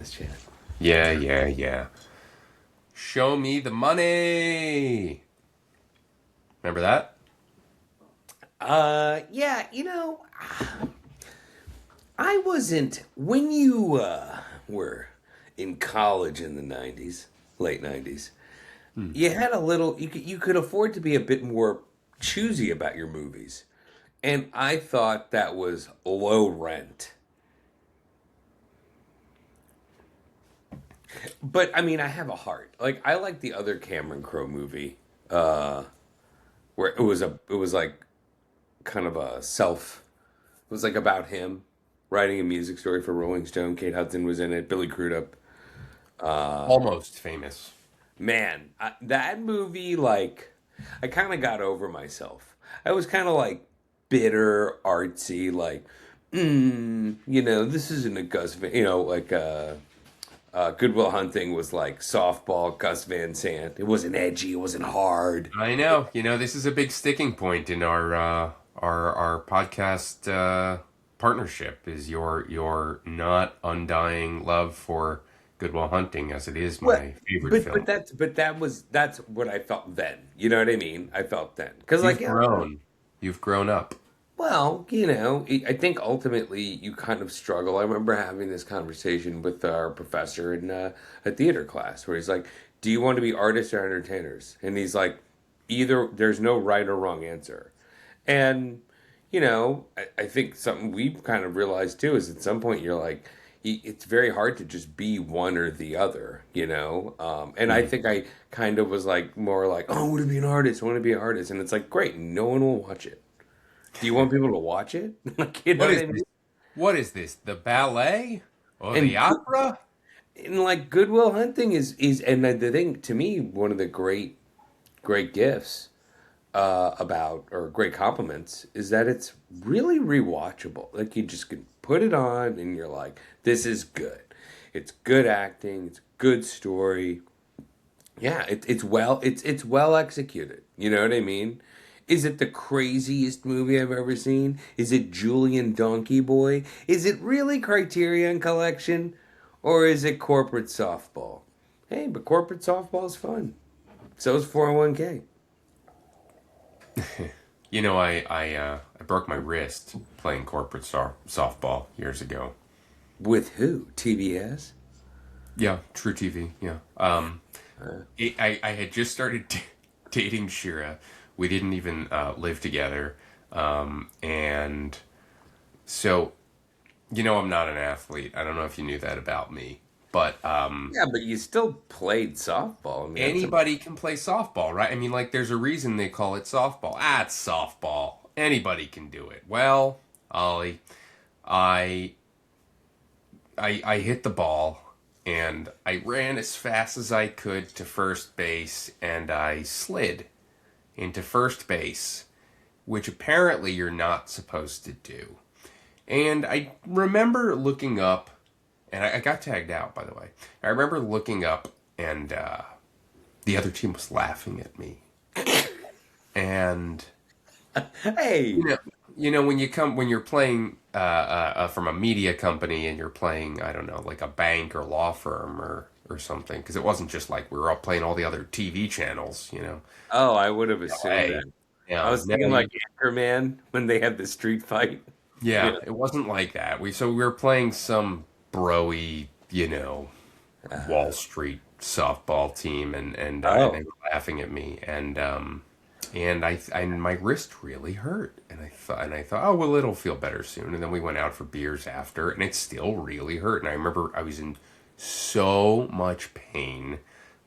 This chat. Yeah, yeah, yeah. Show me the money. Remember that? Yeah, I wasn't when you were in college in the '90s, late '90s. Hmm. You had a little. You could afford to be a bit more choosy about your movies, and I thought that was low rent. But I mean, I have a heart. Like I like the other Cameron Crowe movie, uh, where it was like kind of a self. It was like about him writing a music story for Rolling Stone. Kate Hudson was in it. Billy Crudup. Almost famous. Man, that movie, like, I kind of got over myself. I was kind of like bitter, artsy, like, this isn't a Gus Van, Goodwill Hunting was like softball Gus Van Sant. It wasn't edgy. It wasn't hard. I know. This is a big sticking point in our podcast partnership. Is your not undying love for Goodwill Hunting, as it is What? my favorite But film. that's what I felt then. You know what I mean? I felt then because like You've grown. You've grown up. well, I think ultimately you kind of struggle. I remember having this conversation with our professor in a theater class where he's like, "Do you want to be artists or entertainers?" And he's like, "Either. There's no right or wrong answer." And I think something we've kind of realized too is at some point you're like, it's very hard to just be one or the other. And I Hmm. think I kind of was like more like, "Oh, I want to be an artist. I want to be an artist," and it's like, great, no one will watch it. Do you want people to watch it? Like, you know What what is I this? mean? What is this? The ballet or the And opera? and like Goodwill Hunting is and the thing to me, one of the great gifts about or great compliments is that it's really rewatchable. Like you just can put it on and you're like, this is good. It's good acting. It's good story. Yeah, it's well executed. You know what I mean? Is it the craziest movie I've ever seen? Is it Julian Donkey Boy? Is it really Criterion Collection? Or is it corporate softball? Hey, but corporate softball is fun. So is 401k. I broke my wrist playing corporate softball years ago. With who? TBS? Yeah, True TV. Yeah. I had just started dating Shira. We didn't even live together, and so I'm not an athlete. I don't know if you knew that about me, but Yeah, but you still played softball. I mean, that's a. anybody can play softball, right? I mean, like, there's a reason they call it softball. Ah, it's softball. Anybody can do it. Well, Ollie, I I hit the ball and I ran as fast as I could to first base and I slid into first base, which apparently you're not supposed to do. And I remember looking up, and I got tagged out, by the way. I remember looking up, and the other team was laughing at me. And Hey, you know, when you're playing from a media company and you're playing, I don't know, like a bank or law firm or something, because it wasn't just like we were all playing all the other TV channels, oh, I would have assumed Hey, that. I yeah, was no, thinking like Anchorman when they had the street fight. yeah, Yeah. it wasn't like that. We were playing some broy, Wall Street softball team, and they Oh, were laughing at me, and my wrist really hurt, and I thought, oh well, it'll feel better soon, and then we went out for beers after, and it still really hurt, and I remember I was in so much pain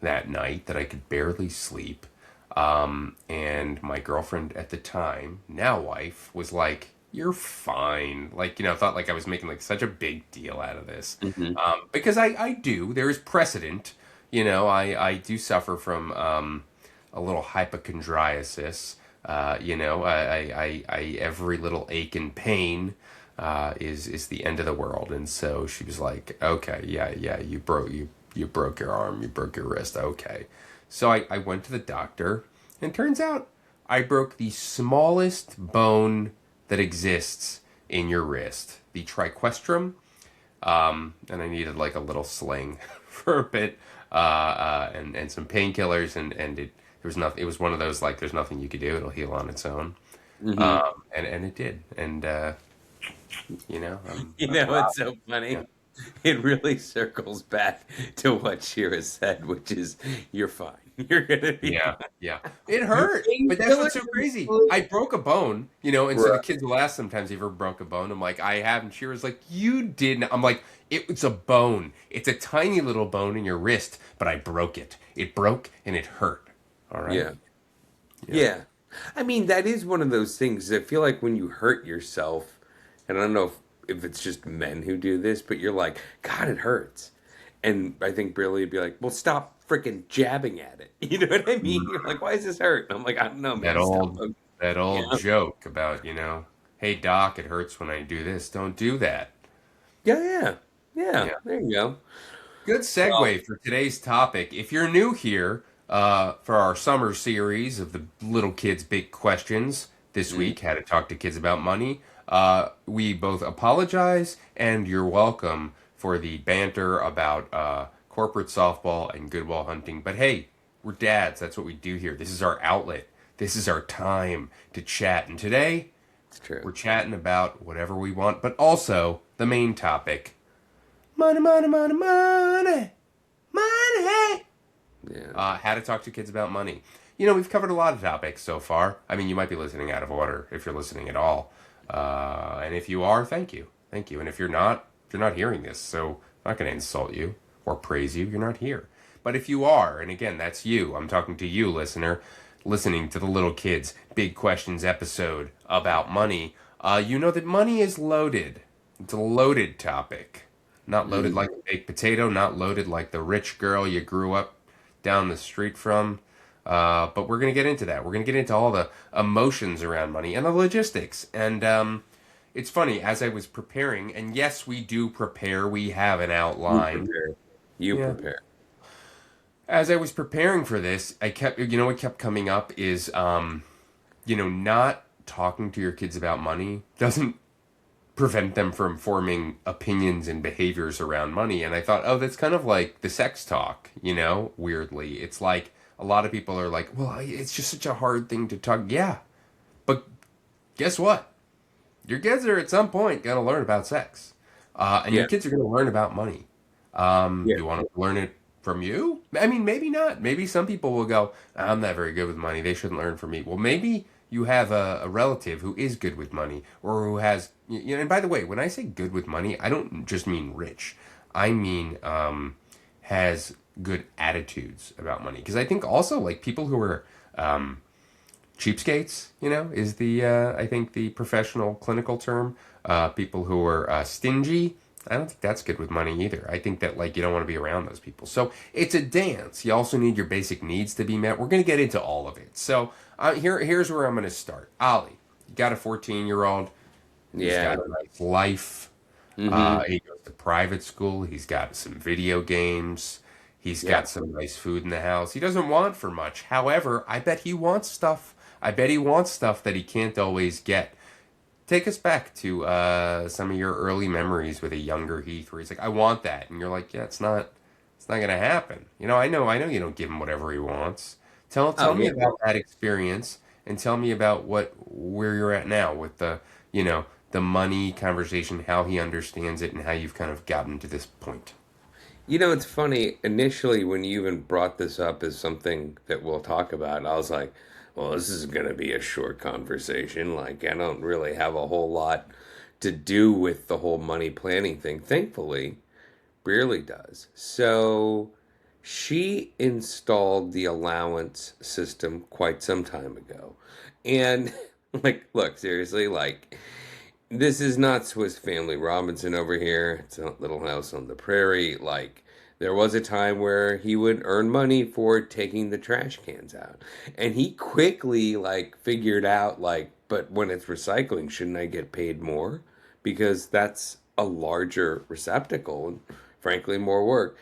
that night that I could barely sleep, and my girlfriend at the time, now wife, was like, "You're fine." Like, thought like I was making like such a big deal out of this. hmm. Because I do. There is precedent. I do suffer from a little hypochondriasis. Every little ache and pain is the end of the world. And so she was like, "Okay, yeah, you broke your arm, you broke your wrist. Okay." So I went to the doctor, and turns out I broke the smallest bone that exists in your wrist, the triquestrum. and I needed like a little sling for a bit, and some painkillers, and it there was nothing. It was one of those like there's nothing you could do; it'll heal on its own, Hmm. and it did, and You I'm know, glad. it's so Yeah. funny. It really circles back to what Shira said, which is, you're fine. You're gonna be Yeah, fine. yeah. It hurt, but that's Painkillers what's so and crazy. food. I broke a bone, and so the Right. kids will ask sometimes, "You ever broke a bone?" I'm like, "I have," and she was like, "You didn't." I'm like, "It's a bone. It's a tiny little bone in your wrist, but I broke it. It broke and it hurt. All right." Yeah. Yeah. Yeah. I mean, that is one of those things. I feel like when you hurt yourself, and I don't know if it's just men who do this, but you're like, God, it hurts. And I think Briley would be like, well, stop freaking jabbing at it. You know what I mean? You're like, why is this hurt? And I'm like, I don't know, That man. Stop. old that old Yeah. joke about, "Hey doc, it hurts when I do this. Don't do that." Yeah. Yeah. Yeah. Yeah. There you go. Good Well, segue for today's topic. If you're new here, for our summer series of the Little Kids Big Questions, this mm, week, how to talk to kids about money, we both apologize and you're welcome for the banter about corporate softball and goodwill hunting. But hey, we're dads. That's what we do here. This is our outlet. This is our time to chat. And today, it's true. we're chatting about whatever we want, but also the main topic: money, money, money, money. Money. Yeah. How to talk to kids about money. We've covered a lot of topics so far. I mean, you might be listening out of order if you're listening at all. And if you are, thank you. Thank you. And if you're not hearing this, so I'm not going to insult you or praise you. You're not here. But if you are, and again, that's you, I'm talking to you, listener, listening to the Little Kids Big Questions episode about money, you know that money is loaded. It's a loaded topic. Not loaded like Mm. a baked potato, not loaded like the rich girl you grew up down the street from. But we're going to get into that. We're going to get into all the emotions around money and the logistics. And it's funny, as I was preparing, and yes, we do prepare, we have an You outline. prepare. You Yeah. prepare. As I was preparing for this, what kept coming up is, not talking to your kids about money doesn't prevent them from forming opinions and behaviors around money. And I thought, oh, that's kind of like the sex talk, weirdly. It's like a lot of people are like, well, it's just such a hard thing to talk. Yeah. But guess what? Your kids are at some point going to learn about sex. And your Yeah. kids are going to learn about money. Yeah. You want to learn it from you? I mean, maybe not. Maybe some people will go, I'm not very good with money. They shouldn't learn from me. Well, maybe you have a relative who is good with money or who has, and by the way, when I say good with money, I don't just mean rich. I mean, has good attitudes about money. Because I think also like people who are, cheapskates, is I think the professional clinical term. People who are stingy. I don't think that's good with money either. I think that like you don't want to be around those people. So it's a dance. You also need your basic needs to be met. We're gonna get into all of it. So here's where I'm gonna start. Ollie, you got a 14-year-old. He's Yeah. got a nice life. Mm-hmm. He goes to private school. He's got some video games. He's Yeah. got some nice food in the house. He doesn't want for much. However, I bet he wants stuff. I bet he wants stuff that he can't always get. Take us back to some of your early memories with a younger Heath, where he's like, "I want that," and you're like, "Yeah, it's not gonna happen." I know you don't give him whatever he wants. Tell Oh, me yeah. about that experience, and tell me about where you're at now with the money conversation, how he understands it, and how you've kind of gotten to this point. You know, it's funny. Initially, when you even brought this up as something that we'll talk about, I was like, well, this is going to be a short conversation. Like, I don't really have a whole lot to do with the whole money planning thing. Thankfully, Brearley does. So she installed the allowance system quite some time ago. And, like, look, seriously, like, this is not Swiss Family Robinson over here. It's a little house on the prairie. Like, there was a time where he would earn money for taking the trash cans out. And he quickly, like, figured out, like, but when it's recycling, shouldn't I get paid more? Because that's a larger receptacle and, frankly, more work.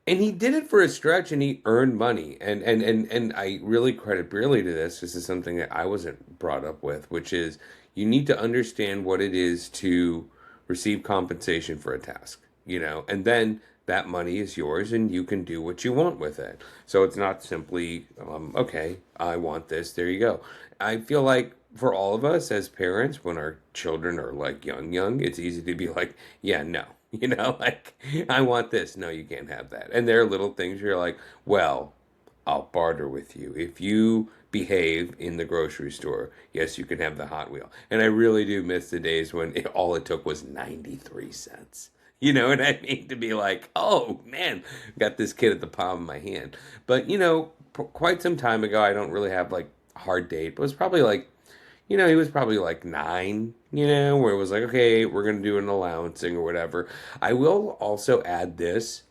And he did it for a stretch and he earned money. And I really credit Brearley to this. This is something that I wasn't brought up with, which is you need to understand what it is to receive compensation for a task. and then that money is yours and you can do what you want with it. So it's not simply, okay, I want this, there you go. I feel like for all of us as parents, when our children are like young, it's easy to be like, yeah, no, like, I want this. No, you can't have that. And there are little things where you're like, well, I'll barter with you. If you behave in the grocery store, yes, you can have the Hot Wheel. And I really do miss the days when all it took was 93 cents. You know what I mean? To be like, oh man, got this kid at the palm of my hand. But, quite some time ago, I don't really have like a hard date, but it was probably like, he was probably like 9, where it was like, okay, we're going to do an allowancing or whatever. I will also add this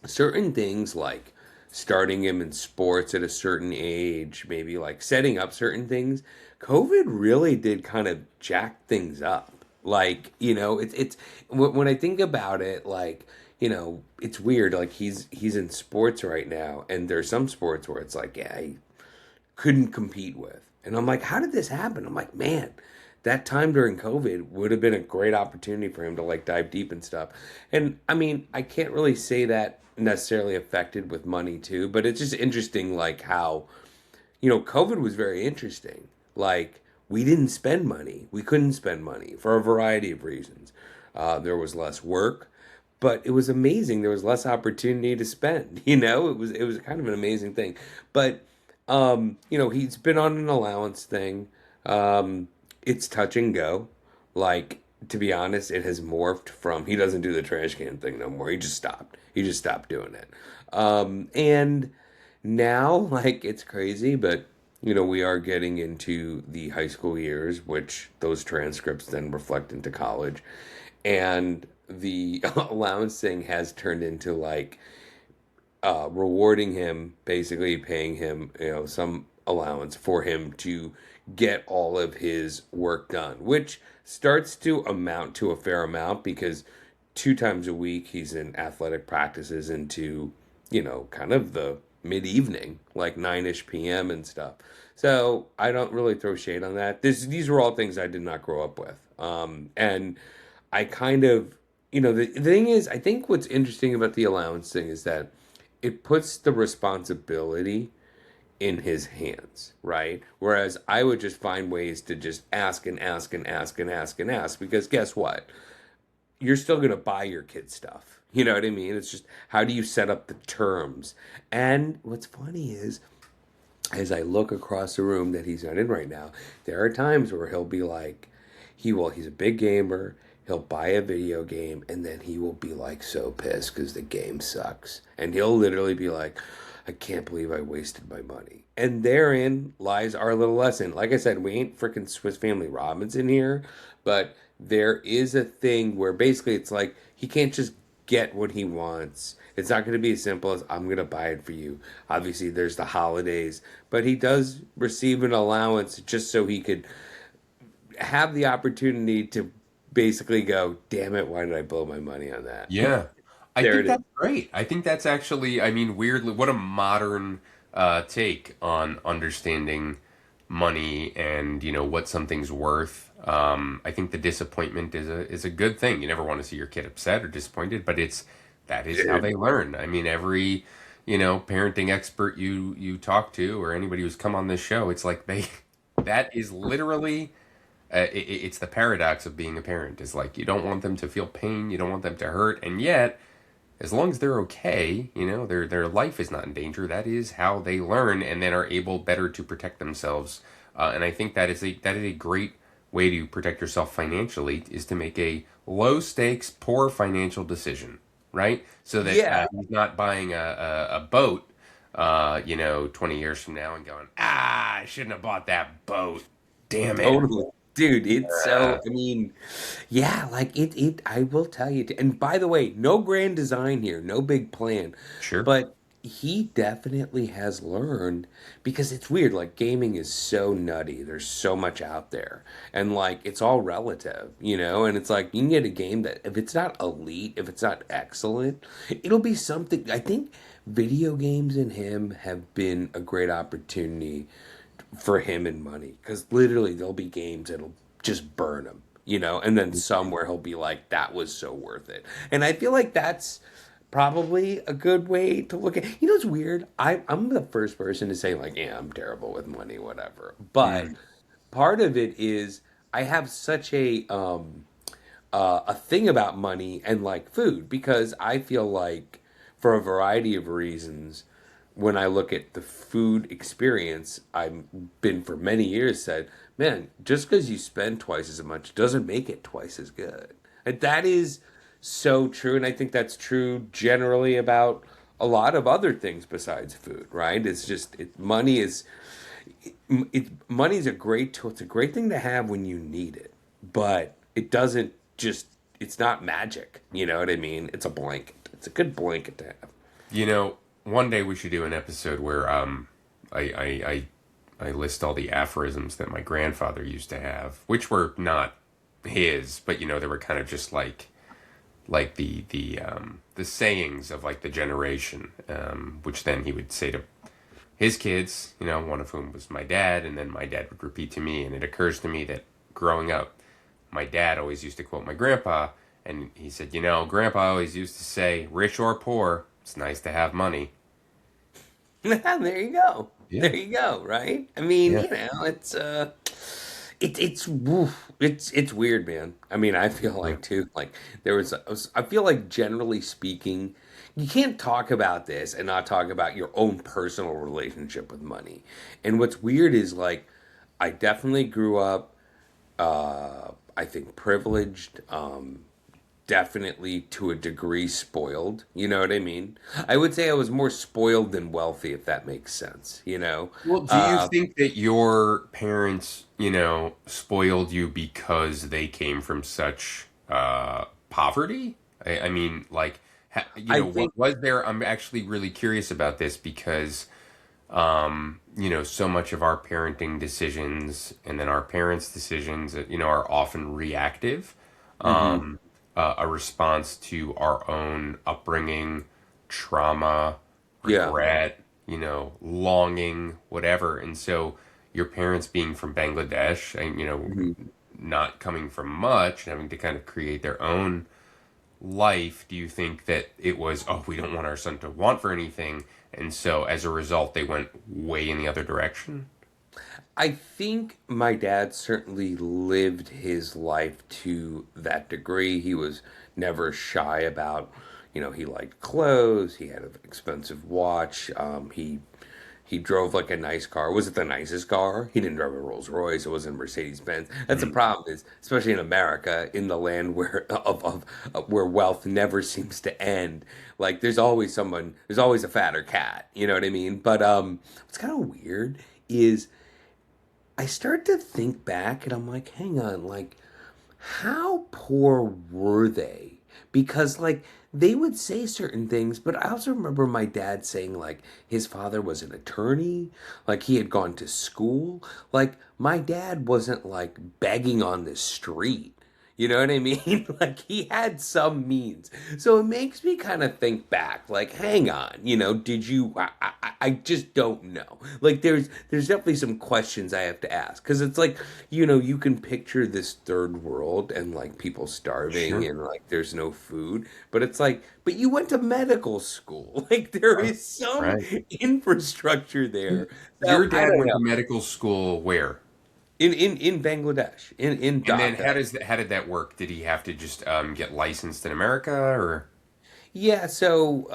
certain things like starting him in sports at a certain age, maybe like setting up certain things. COVID really did kind of jack things up. Like, it's when I think about it, like, it's weird. Like he's in sports right now, and there's some sports where it's like, yeah, he couldn't compete with. And I'm like, how did this happen? I'm like, man, that time during COVID would have been a great opportunity for him to like dive deep and stuff. And I mean, I can't really say that necessarily affected with money too, but it's just interesting like how, COVID was very interesting. Like we didn't spend money. We couldn't spend money for a variety of reasons. There was less work, but it was amazing. There was less opportunity to spend. It was kind of an amazing thing. But he's been on an allowance thing. It's touch and go. Like, to be honest, it has morphed from he doesn't do the trash can thing no more. He just stopped. He just stopped doing it. And now, like, it's crazy, but we are getting into the high school years, which those transcripts then reflect into college. And the allowance thing has turned into like rewarding him, basically paying him, some allowance for him to get all of his work done, which starts to amount to a fair amount because 2 times a week he's in athletic practices into, kind of the mid evening, like 9ish p.m. and stuff. So I don't really throw shade on that. These were all things I did not grow up with. And I kind of, the thing is, I think what's interesting about the allowance thing is that it puts the responsibility in his hands, right? Whereas I would just find ways to just ask and ask and ask and ask and ask because guess what? You're still going to buy your kid stuff. You know what I mean? It's just how do you set up the terms? And what's funny is as I look across the room that he's not in right now, there are times where he'll be like, he's a big gamer. He'll buy a video game and then he will be like so pissed because the game sucks. And he'll literally be like, I can't believe I wasted my money. And therein lies our little lesson. Like I said, we ain't freaking Swiss Family Robinson here, but there is a thing where basically it's like he can't just get what he wants. It's not going to be as simple as I'm going to buy it for you. Obviously, there's the holidays, but he does receive an allowance just so he could have the opportunity to basically go, damn it, why did I blow my money on that? Yeah. I There think it is. that's great. I think that's actually, I mean, weirdly, what a modern take on understanding money and, what something's worth. I think the disappointment is a good thing. You never want to see your kid upset or disappointed, but that is how Dude. they learn. I mean, every, parenting expert you talk to or anybody who's come on this show, it's like that is literally it's the paradox of being a parent is like you don't want them to feel pain, you don't want them to hurt, and yet as long as they're okay, their life is not in danger. That is how they learn, and then are able better to protect themselves. And I think that is a great way to protect yourself financially is to make a low stakes, poor financial decision, right? So that Yeah, he's not buying a boat, 20 years from now and going, I shouldn't have bought that boat. Damn it. totally. Dude, it's so, I mean, yeah, like I will tell you. And by the way, no grand design here, no big plan. Sure. But he definitely has learned because it's weird. Like, gaming is so nutty. There's so much out there. And, like, it's all relative, And it's like, you can get a game that, if it's not elite, if it's not excellent, it'll be something. I think video games and him have been a great opportunity for him and money because literally there'll be games that'll just burn him. and then some where he'll be like, that was so worth it. And I feel like that's probably a good way to look at. It's weird. I'm the first person to say like, yeah, I'm terrible with money, whatever. But Mm. part of it is I have such a thing about money and like food because I feel like for a variety of reasons when I look at the food experience I've been for many years said, man, just because you spend twice as much doesn't make it twice as good. And that is so true, and I think that's true generally about a lot of other things besides food, right? It's just money's a great tool. It's a great thing to have when you need it, but it doesn't just. It's not magic. You know what I mean? It's a blanket. It's a good blanket to have. One day we should do an episode where I list all the aphorisms that my grandfather used to have, which were not his, but they were kind of just like the sayings of like the generation, which then he would say to his kids, one of whom was my dad, and then my dad would repeat to me. And it occurs to me that growing up, my dad always used to quote my grandpa, and he said, Grandpa always used to say, rich or poor, it's nice to have money. There you go. Yeah. There you go. Right? I mean, Yeah. it's weird, man. I mean, I feel Yeah. like too, like I feel like generally speaking, you can't talk about this and not talk about your own personal relationship with money. And what's weird is like, I definitely grew up, I think privileged, definitely to a degree spoiled. You know what I mean? I would say I was more spoiled than wealthy, if that makes sense. Well, do you think that your parents, spoiled you because they came from such poverty? I mean, like, I think. was there? I'm actually really curious about this because, so much of our parenting decisions and then our parents' decisions, are often reactive, Hmm. a response to our own upbringing, trauma, Yeah. regret, longing, whatever. And so your parents being from Bangladesh and, Hmm. not coming from much, having to kind of create their own life, do you think that it was, oh, we don't want our son to want for anything, and so as a result they went way in the other direction? I think my dad certainly lived his life to that degree. He was never shy about, he liked clothes. He had an expensive watch. He drove like a nice car. Was it the nicest car? He didn't drive a Rolls Royce. It wasn't a Mercedes Benz. That's the Mm. problem is, especially in America, in the land where where wealth never seems to end. Like there's always a fatter cat. You know what I mean? But what's kind of weird is I start to think back and I'm like, hang on, like, how poor were they? Because, like, they would say certain things, but I also remember my dad saying, like, his father was an attorney, like, he had gone to school. Like, my dad wasn't, like, begging on the street. You know what I mean? Like, he had some means. So it makes me kind of think back, like, hang on, did you? I just don't know. Like, there's definitely some questions I have to ask because it's like, you can picture this third world and like people starving Sure. and like there's no food, but it's like, but you went to medical school. Like, there Right. is some Right. infrastructure there. Your So I dad don't went know. to medical school where? In Bangladesh, in And then Dhaka. how did that work? Did he have to just get licensed in America or? Yeah, so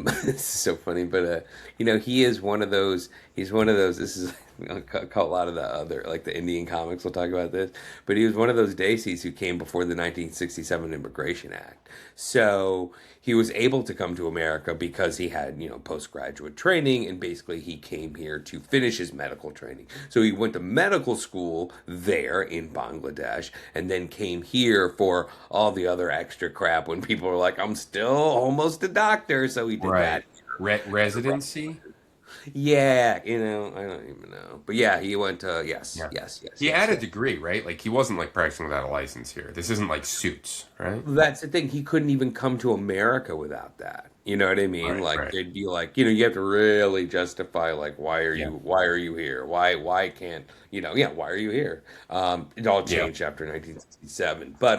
this is so funny, but he is one of those. He's one of those. This is I'll call a lot of the other like the Indian comics will talk about this, but he was one of those Desis who came before the 1967 Immigration Act. So he was able to come to America because he had postgraduate training, and basically he came here to finish his medical training. So he went to medical school there in Bangladesh, and then came here for all the other extra crap when people were like, I'm still almost a doctor. So he did Right. that. Residency? Yeah, I don't even know. But yeah, he went to yes, Yeah. yes, yes, He had yes, a yes. degree, right? Like he wasn't like practicing without a license here. This isn't like Suits, right? That's the thing. He couldn't even come to America without that. You know what I mean? Right, Like right. they'd be like, you have to really justify like Yeah. why are you here? Why can't, yeah, why are you here? It all Yeah. changed after 1967. But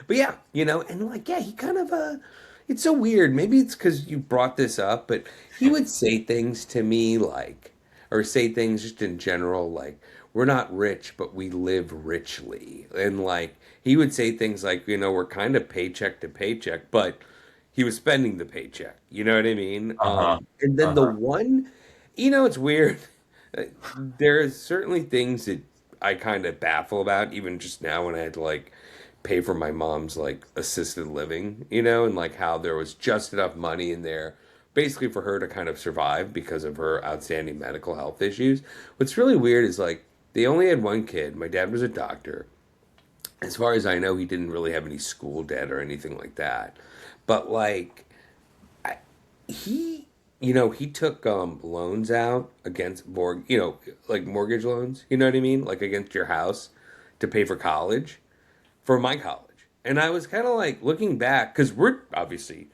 yeah, and like yeah, he kind of it's so weird. Maybe it's because you brought this up, but he would say things to me like or say things just in general like we're not rich, but we live richly. And like he would say things like, we're kind of paycheck to paycheck, but he was spending the paycheck. You know what I mean? Uh-huh. And then the Uh-huh. one, it's weird. There's certainly things that I kind of baffle about, even just now when I had to like pay for my mom's like assisted living, and like how there was just enough money in there basically for her to kind of survive because of her outstanding medical health issues. What's really weird is like they only had one kid. My dad was a doctor. As far as I know, he didn't really have any school debt or anything like that. But like I, he took loans out against like mortgage loans, you know what I mean? Like against your house to pay for college, for my college. And I was kind of like looking back cuz we're obviously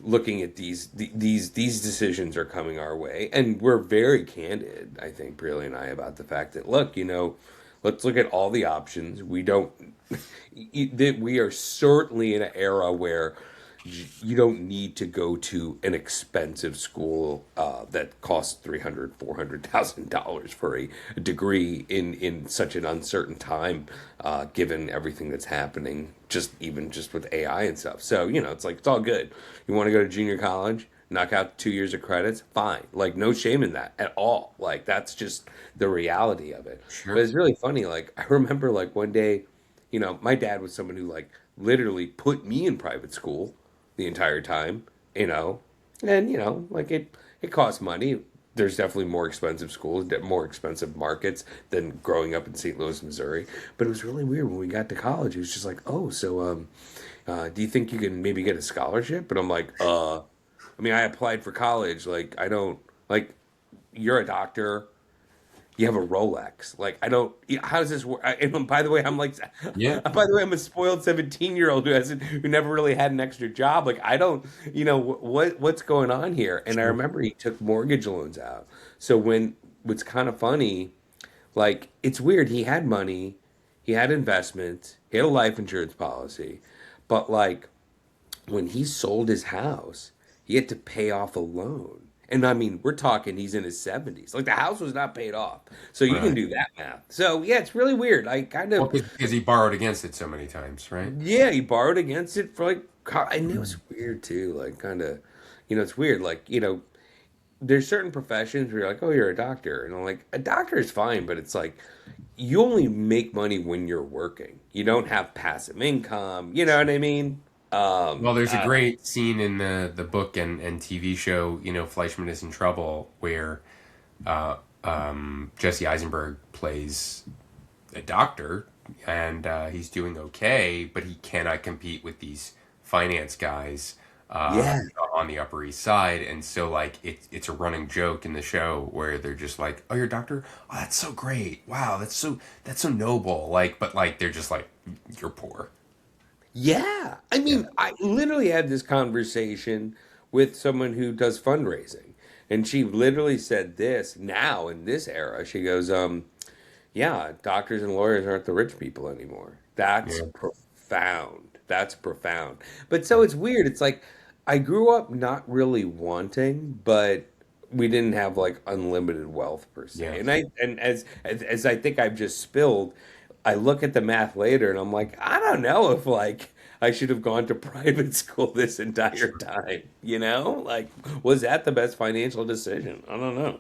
looking at these decisions are coming our way and we're very candid, I think, Briley and I, about the fact that look, let's look at all the options. We don't that we are certainly in an era where you don't need to go to an expensive school that costs $300,000-$400,000 for a degree in such an uncertain time, given everything that's happening, just with AI and stuff. So it's like it's all good. You want to go to junior college, knock out 2 years of credits, fine. Like no shame in that at all. Like that's just the reality of it. But Sure. it's really funny. Like I remember like one day, my dad was someone who like literally put me in private school the entire time, and like it costs money. There's definitely more expensive schools, more expensive markets than growing up in St. Louis, Missouri. But it was really weird when we got to college. It was just like, oh, so do you think you can maybe get a scholarship? But I'm like, I mean, I applied for college. Like, I don't like. You're a doctor. You have a Rolex. Like, I don't. How does this work? And by the way, I'm like, Yeah. by the way, I'm a spoiled 17-year-old who never really had an extra job. Like, I don't. What's going on here? And I Sure. remember he took mortgage loans out. So what's kind of funny, like, it's weird. He had money, he had investments, he had a life insurance policy, but like when he sold his house, he had to pay off a loan. And I mean, we're talking he's in his 70s. Like the house was not paid off. So you can Right. do that math. So yeah, it's really weird. I kind Well, of, because he borrowed against it so many times, right? yeah, he borrowed against it for like, and it was weird too. Like, kind of, it's weird. Like, there's certain professions where you're like, oh, you're a doctor. And I'm like, a doctor is fine, but it's like, you only make money when you're working. You don't have passive income. You know what I mean? Well, there's a I great scene in the book and TV show, Fleischman is in Trouble, where Jesse Eisenberg plays a doctor, and he's doing okay, but he cannot compete with these finance guys uh, Yeah. on the Upper East Side, and so like it's a running joke in the show where they're just like, "Oh, you're a doctor? Oh, that's so great! Wow, that's so noble!" Like, but like they're just like, "You're poor." Yeah. I Yeah. mean, I literally had this conversation with someone who does fundraising. And she literally said this now in this era. She goes, yeah, doctors and lawyers aren't the rich people anymore. That's Yeah. profound. That's profound. But so it's weird. It's like I grew up not really wanting, but we didn't have like unlimited wealth per se. Yeah. And as I think I've just spilled, I look at the math later and I'm like, I don't know if like I should have gone to private school this entire time, Like was that the best financial decision? I don't know.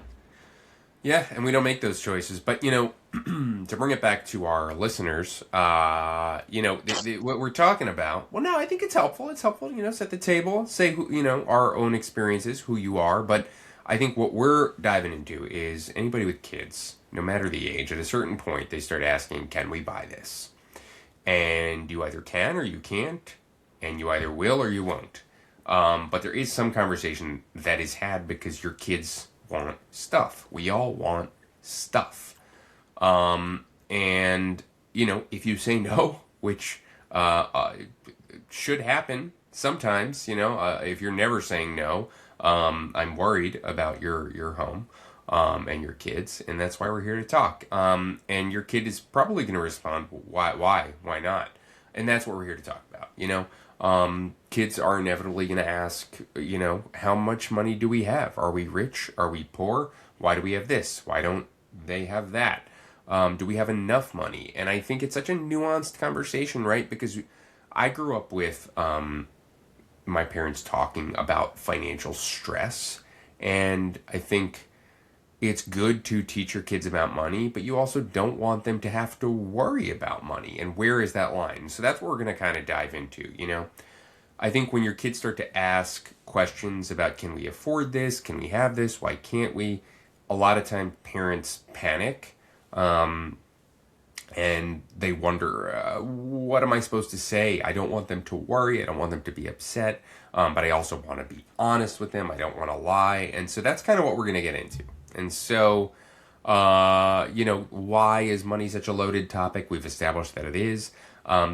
Yeah, and we don't make those choices. But to bring it back to our listeners, what we're talking about. Well, no, I think it's helpful. It's helpful, set the table, say who, our own experiences, who you are. But I think what we're diving into is anybody with kids, no matter the age, at a certain point, they start asking, "Can we buy this?" And you either can or you can't, and you either will or you won't. But there is some conversation that is had because your kids want stuff. We all want stuff. And, if you say no, which should happen sometimes, if you're never saying no, I'm worried about your home and your kids, and that's why we're here to talk. And your kid is probably going to respond, why not? And that's what we're here to talk about. Kids are inevitably going to ask, how much money do we have? Are we rich? Are we poor? Why do we have this? Why don't they have that? Do we have enough money? And I think it's such a nuanced conversation, right? Because I grew up with my parents talking about financial stress, and I think it's good to teach your kids about money, but you also don't want them to have to worry about money. And where is that line? So that's what we're going to kind of dive into. I think when your kids start to ask questions about, can we afford this? Can we have this? Why can't we? A lot of time parents panic, and they wonder, what am I supposed to say? I don't want them to worry. I don't want them to be upset. But I also want to be honest with them. I don't want to lie. And so that's kind of what we're going to get into. And so, why is money such a loaded topic? We've established that it is.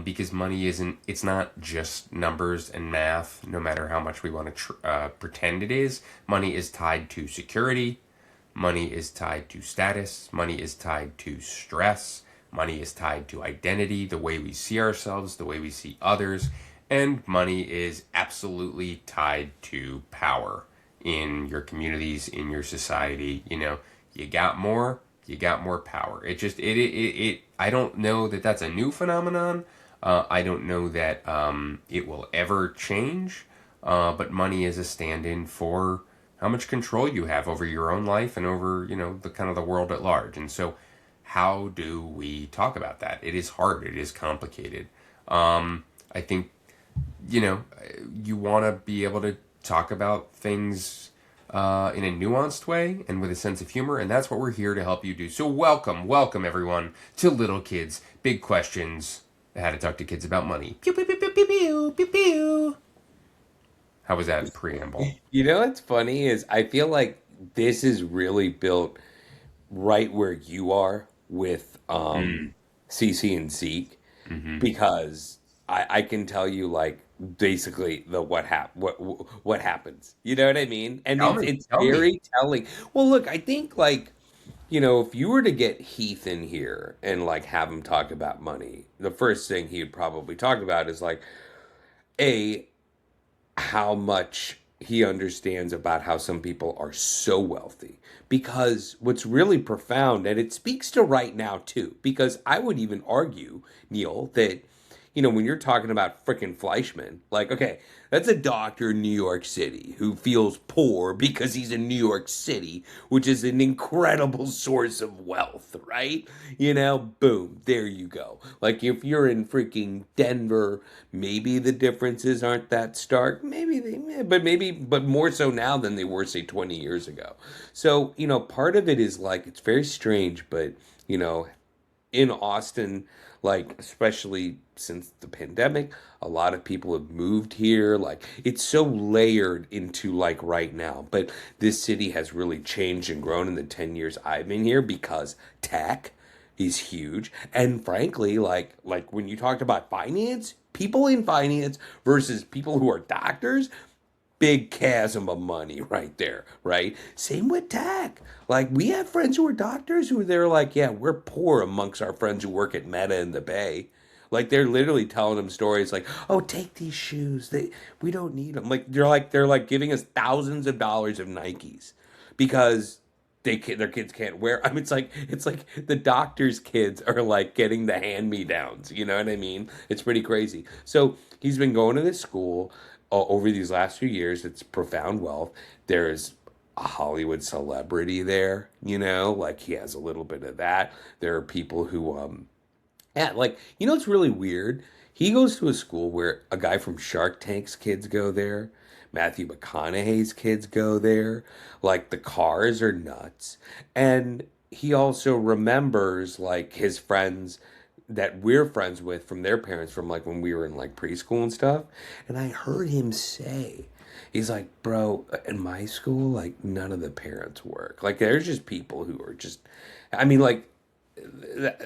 Because money it's not just numbers and math, no matter how much we want to pretend it is. Money is tied to security. Money is tied to status. Money is tied to stress. Money is tied to identity, the way we see ourselves, the way we see others. And money is absolutely tied to power in your communities, in your society. You got more, you got more power. I don't know that that's a new phenomenon. I don't know that it will ever change. But money is a stand-in for how much control you have over your own life and over, the kind of the world at large. And so how do we talk about that? It is hard. It is complicated. I think, you want to be able to talk about things in a nuanced way and with a sense of humor, and that's what we're here to help you do. So welcome everyone to Little Kids Big Questions, how to talk to kids about money. Pew, pew, pew, pew, pew, pew, pew, pew. How was that preamble? What's funny is I feel like this is really built right where you are with CC and Zeke, Mm-hmm. because I can tell you like basically the what happens. You know what I mean? And Tell me, it's tell me. very telling. Well, look, I think like if you were to get Heath in here and like have him talk about money, the first thing he'd probably talk about is like a how much he understands about how some people are so wealthy. Because what's really profound, and it speaks to right now too, because I would even argue, Neil, that, when you're talking about frickin' Fleischman, like, okay, that's a doctor in New York City who feels poor because he's in New York City, which is an incredible source of wealth, right? Boom, there you go. Like, if you're in freaking Denver, maybe the differences aren't that stark. But more so now than they were, say, 20 years ago. So, part of it is like, it's very strange, but, you know, in Austin, like especially since the pandemic, a lot of people have moved here. Like it's so layered into like right now. But this city has really changed and grown in the 10 years I've been here because tech is huge. And frankly, like when you talked about finance, people in finance versus people who are doctors, big chasm of money right there, right? Same with tech. Like we have friends who are doctors who they're like, yeah, we're poor amongst our friends who work at Meta in the Bay. Like they're literally telling them stories like, "Oh, take these shoes. We don't need them." Like they're like giving us thousands of dollars of Nikes because their kids can't wear. I mean, it's like the doctor's kids are like getting the hand me downs. You know what I mean? It's pretty crazy. So he's been going to this school over these last few years. It's profound wealth. There's a Hollywood celebrity there, like he has a little bit of that. There are people who, yeah, like, it's really weird. He goes to a school where a guy from Shark Tank's kids go there. Matthew McConaughey's kids go there. Like, the cars are nuts. And he also remembers, like, his friends that we're friends with from their parents from, like, when we were in, like, preschool and stuff. And I heard him say He's like, bro, in my school, like none of the parents work. Like there's just people who are just, I mean, like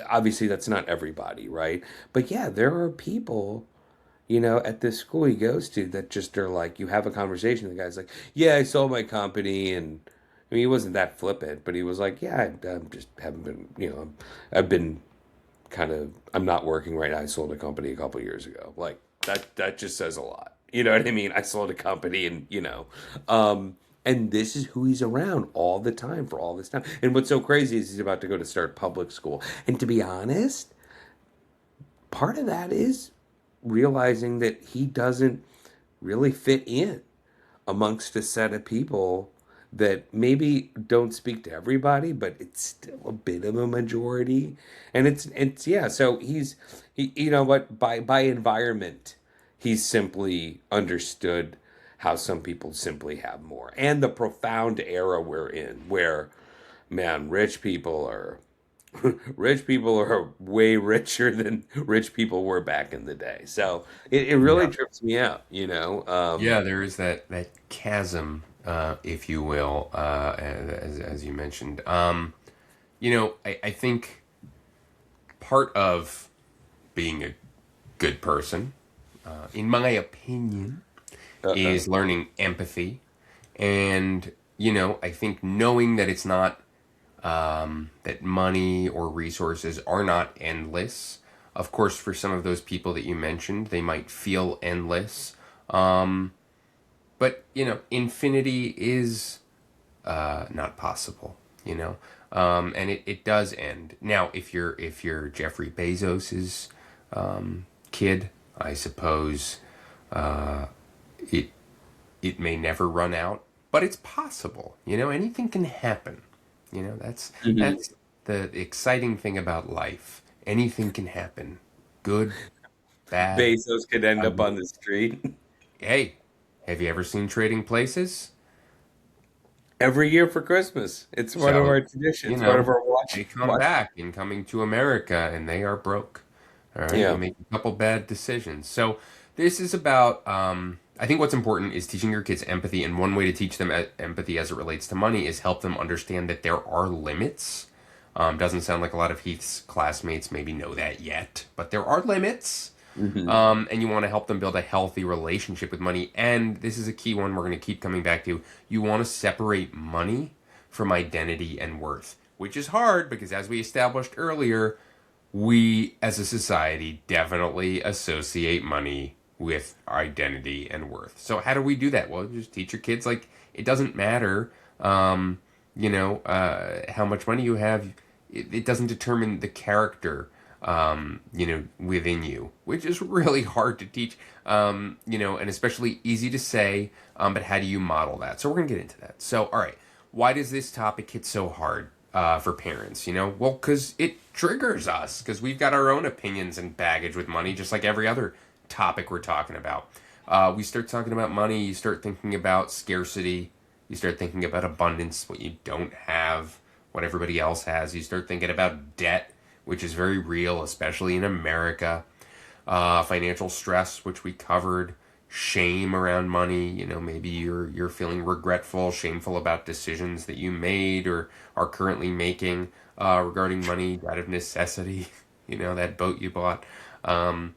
obviously that's not everybody, right? But yeah, there are people, at this school he goes to that just are like, you have a conversation. The guy's like, yeah, I sold my company, and I mean, he wasn't that flippant, but he was like, yeah, I just haven't been, I've been kind of, I'm not working right now. I sold a company a couple years ago. Like that just says a lot. You know what I mean? I sold a company, and and this is who he's around all the time for all this time. And what's so crazy is he's about to go to start public school. And to be honest, part of that is realizing that he doesn't really fit in amongst a set of people that maybe don't speak to everybody, but it's still a bit of a majority. And it's yeah, so he you know what, by environment, he's simply understood how some people simply have more. And the profound era we're in where, man, rich people are way richer than rich people were back in the day. So it really Yeah. trips me out, you know. Yeah, there is that chasm, if you will, as you mentioned. I think part of being a good person, in my opinion, Uh-oh. is learning empathy. And, I think knowing that it's not, that money or resources are not endless. Of course, for some of those people that you mentioned, they might feel endless. Um, but, infinity is not possible, and it does end. Now, if you're Jeffrey Bezos's kid, I suppose it it may never run out, but it's possible. Anything can happen. Mhm. That's the exciting thing about life. Anything can happen. Good, bad, Bezos could end up ugly. on the street Hey, have you ever seen Trading Places? every year for Christmas. It's one of So, our traditions, one of our they come watch. back in Coming to America and they are broke. All right, you Yeah. make a couple bad decisions. So, this is about, I think what's important is teaching your kids empathy. And one way to teach them empathy as it relates to money is help them understand that there are limits. Doesn't sound like a lot of Heath's classmates maybe know that yet, but there are limits. Hmm. And you want to help them build a healthy relationship with money. And this is a key one we're going to keep coming back to. You want to separate money from identity and worth, which is hard because, as we established earlier, we as a society definitely associate money with identity and worth. So, how do we do that? Well, just teach your kids like it doesn't matter, how much money you have. It doesn't determine the character within you, which is really hard to teach, and especially easy to say, but how do you model that? So we're going to get into that. So, all right, why does this topic hit so hard for parents? Well, because it triggers us, because we've got our own opinions and baggage with money, just like every other topic we're talking about. We start talking about money, you start thinking about scarcity, you start thinking about abundance, what you don't have, what everybody else has. You start thinking about debt, which is very real, especially in America. Financial stress, which we covered. Shame around money. Maybe you're feeling regretful, shameful about decisions that you made or are currently making regarding money out of necessity. That boat you bought. And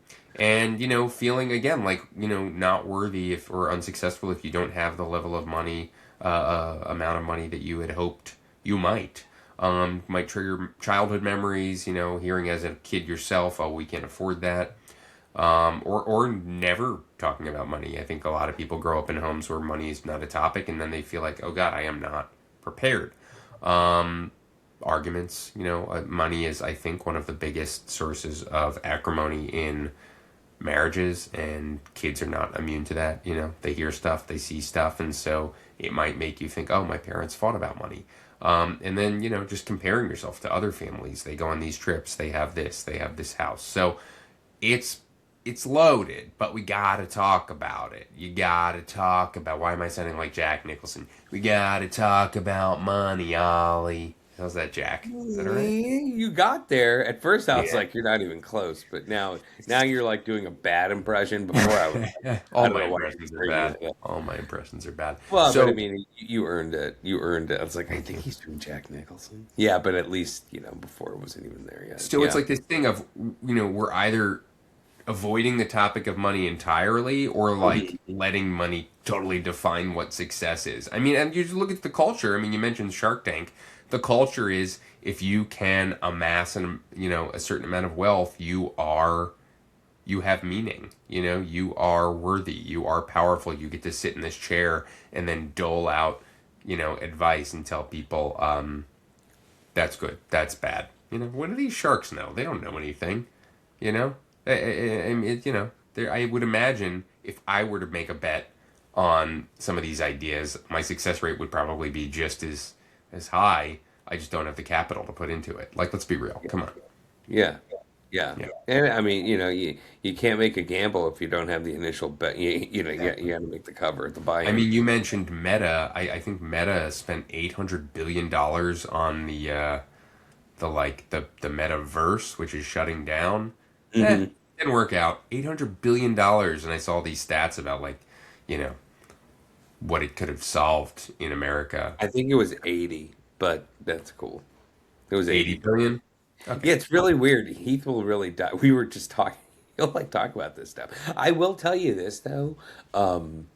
feeling again like not worthy if or unsuccessful if you don't have the level of money, amount of money that you had hoped you might. Might trigger childhood memories, hearing as a kid yourself, oh, we can't afford that. Or never talking about money. I think a lot of people grow up in homes where money is not a topic, and then they feel like, oh God, I am not prepared. Um, Arguments, money is, I think, one of the biggest sources of acrimony in marriages, and kids are not immune to that. They hear stuff, they see stuff, and so it might make you think, oh, my parents fought about money. And then, just comparing yourself to other families. They go on these trips, they have this house. So it's it's loaded, but we gotta talk about it. You gotta talk about, why am I sounding like Jack Nicholson? We gotta talk about money, Ollie. How's that, Jack? Is that all right? You got there. At first, I was Yeah. like, "You're not even close," but now you're like doing a bad impression. Before I was, All I don't my know why you impressions are screaming bad. at that. All my impressions are bad. Well, but I So mean, you earned it. You earned it. I was like, I thank think you. he's doing Jack Nicholson. Yeah, but at least before it wasn't even there yet. So it's Yeah. like this thing of we're either avoiding the topic of money entirely or like Mhm. letting money totally define what success is. I mean, and you just look at the culture. I mean, you mentioned Shark Tank. The culture is if you can amass a certain amount of wealth, you have meaning. You are worthy. You are powerful. You get to sit in this chair and then dole out, advice and tell people, that's good, that's bad. What do these sharks know? They don't know anything. You know, I would imagine if I were to make a bet on some of these ideas, my success rate would probably be just as high. I just don't have the capital to put into it. Like, let's be real. Come on. Yeah. Yeah. Yeah. And I mean, you can't make a gamble if you don't have the initial bet. You got to make the cover at the I buy-in. mean, you mentioned Meta. I think Meta spent $800 billion on the metaverse, which is shutting down. Hmm. Didn't work out. $800 billion, and I saw these stats about you know, what it could have solved in America. I think it was 80, but that's cool. It was 80 80. billion. Yeah, Okay. it's really weird. Heath will really die. We were just talking. He'll like talk about this stuff. I will tell you this though. Um,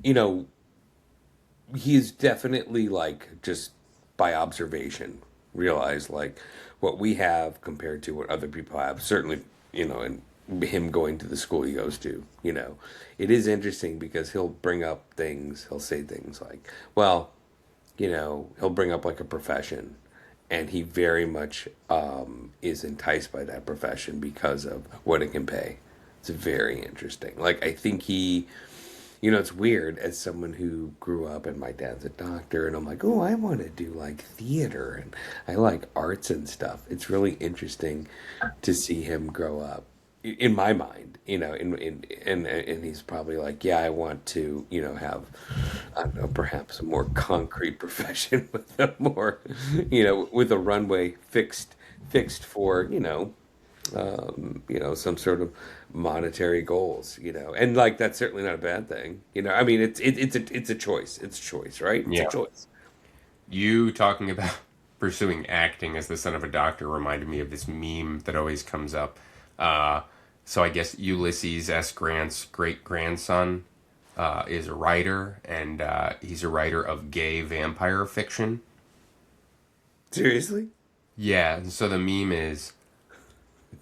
you know, he's definitely like just by observation realized like what we have compared to what other people have. Certainly, and him going to the school he goes to. It is interesting because he'll bring up things. He'll say things like, "Well, he'll bring up like a profession." And he very much is enticed by that profession because of what it can pay. It's very interesting. Like, I think it's weird as someone who grew up and my dad's a doctor, and I'm like, oh, I want to do like theater and I like arts and stuff. It's really interesting to see him grow up in my mind, and he's probably like, yeah, I want to, have, I don't know, perhaps a more concrete profession with a more, with a runway fixed for, some sort of monetary goals, and like that's certainly not a bad thing, I mean, it's a choice, it's a choice, right? It's a Yeah. choice. You talking about pursuing acting as the son of a doctor reminded me of this meme that always comes up. Uh, so I guess Ulysses S. Grant's great grandson is a writer, and he's a writer of gay vampire fiction. Seriously. Yeah, and so the meme is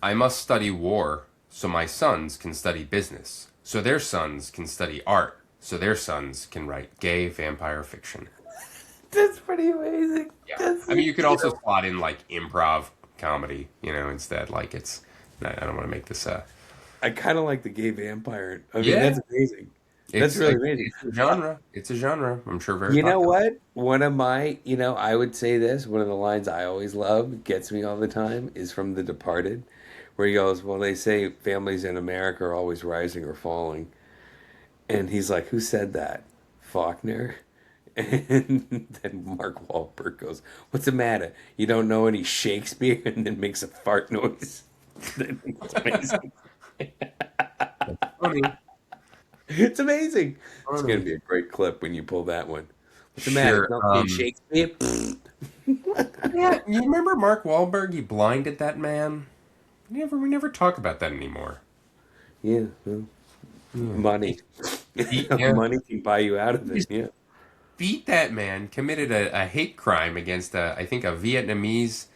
I must study war so my sons can study business, so their sons can study art, so their sons can write gay vampire fiction. That's pretty amazing. Yeah. That's I mean, you could also slot in like improv comedy, instead. Like it's, I don't want to make this, I kind of like the gay vampire. I mean, yeah, that's amazing. That's really amazing. it's a genre. It's a genre. I'm sure very You know popular. what? One of my, I would say this, one of the lines I always love, gets me all the time, is from The Departed, where he goes, well, they say families in America are always rising or falling. And he's like, who said that? Faulkner? And then Mark Wahlberg goes, what's the matter? You don't know any Shakespeare? And then makes a fart noise. It's amazing. Funny, It's amazing. It's going to funny. be a great clip when you pull that one. What's the matter? Sure. Don't see Shakespeare? Yeah, you remember Mark Wahlberg? He blinded that man. We never talk about that anymore. Yeah, well, Yeah. money. Yeah. Money can buy you out of it. Just Yeah. beat that man. Committed a hate crime against I think a Vietnamese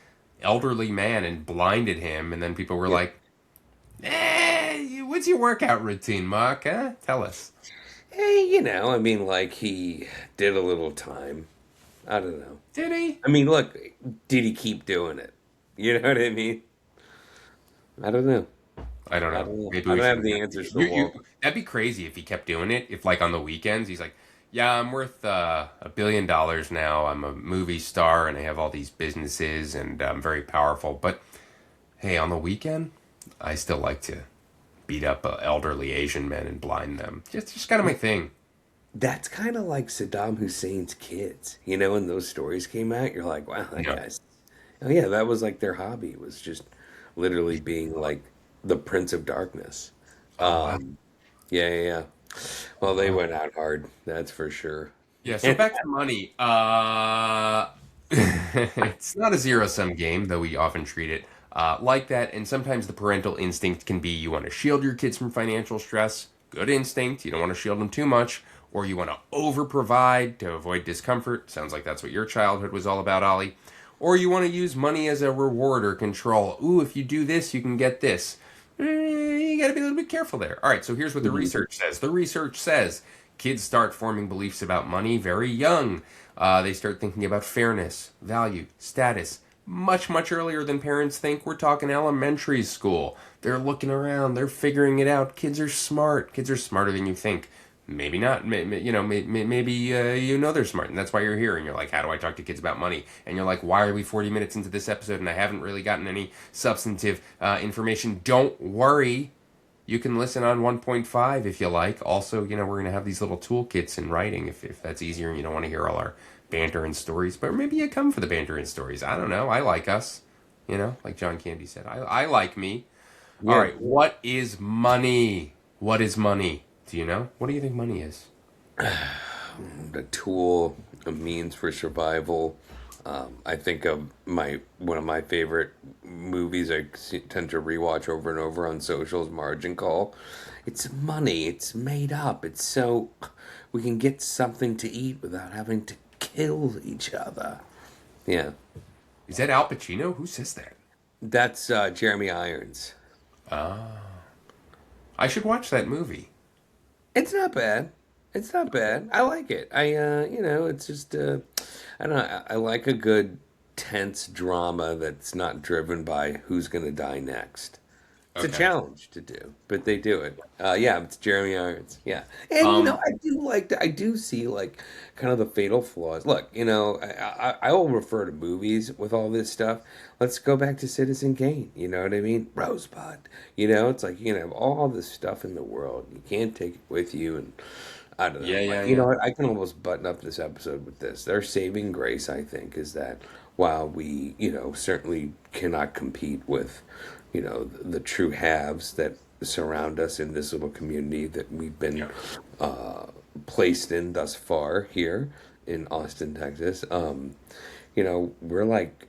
elderly man and blinded him. And then people were Yeah. like, what's your workout routine, Mark? Huh? Tell us. Hey, I mean, like he did a little time. I don't know. Did he? I mean, look, did he keep doing it? You know what I mean? I don't know. I don't I know. don't know. Maybe I we don't should have have the him. answers for Walt. That'd be crazy if he kept doing it. If like on the weekends he's like, yeah, I'm worth $1 billion now. I'm a movie star and I have all these businesses and I'm very powerful. But hey, on the weekend, I still like to beat up elderly Asian men and blind them. Just kind of my thing. that's kind of like Saddam Hussein's kids. You know, when those stories came out, you're like, wow, that Yeah. guy's. Oh yeah, that was like their hobby was just literally being like the Prince of Darkness. Oh wow. Um, yeah, yeah, yeah. Oh Well, they wow. went out hard, that's for sure. Yeah, so back to money. It's not a zero-sum game, though we often treat it like that. And sometimes the parental instinct can be you want to shield your kids from financial stress. Good instinct. You don't want to shield them too much. Or you want to over-provide to avoid discomfort. Sounds like that's what your childhood was all about, Ollie. Or you want to use money as a reward or control. Ooh, if you do this, you can get this. You got to be a little bit careful there. All right, so here's what the Mhm. research says. The research says kids start forming beliefs about money very young. They start thinking about fairness, value, status, much, much earlier than parents think. We're talking elementary school. They're looking around, they're figuring it out. Kids are smart. Kids are smarter than you think. Maybe not. Maybe you know they're smart, and that's why you're here. And you're like, how do I talk to kids about money? And you're like, why are we 40 minutes into this episode and I haven't really gotten any substantive information? Don't worry. You can listen on 1.5 if you like. Also, we're going to have these little toolkits in writing if that's easier and you don't want to hear all our banter and stories. But maybe you come for the banter and stories. I don't know. I like us. Like John Candy said. I like me. All Yeah. right. What is money? What is money? Do you know? What do you think money is? A tool, a means for survival. I think of my one of my favorite movies tend to rewatch over and over on socials, Margin Call. It's money. It's made up. It's so we can get something to eat without having to kill each other. Yeah, Is that Al Pacino? Who says that? that's Jeremy Irons. I should watch that movie. It's not bad. It's not bad. I like it. It's just, I don't know. I like a good tense drama that's not driven by who's going to die next. It's a Okay. challenge to do, but they do it. Yeah, it's Jeremy Irons. Yeah, and Um. I do see like kind of the fatal flaws. Look, I will refer to movies with all this stuff. Let's go back to Citizen Kane. You know what I mean? Rosebud. It's like you can have all this stuff in the world. You can't take it with you, and I don't Yeah. know. Yeah. You know Yeah. what? I can almost button up this episode with this. Their saving grace, I think, is that while we, certainly cannot compete with, the true haves that surround us in this little community that we've been Yeah. uh, placed in thus far here in Austin, Texas. We're like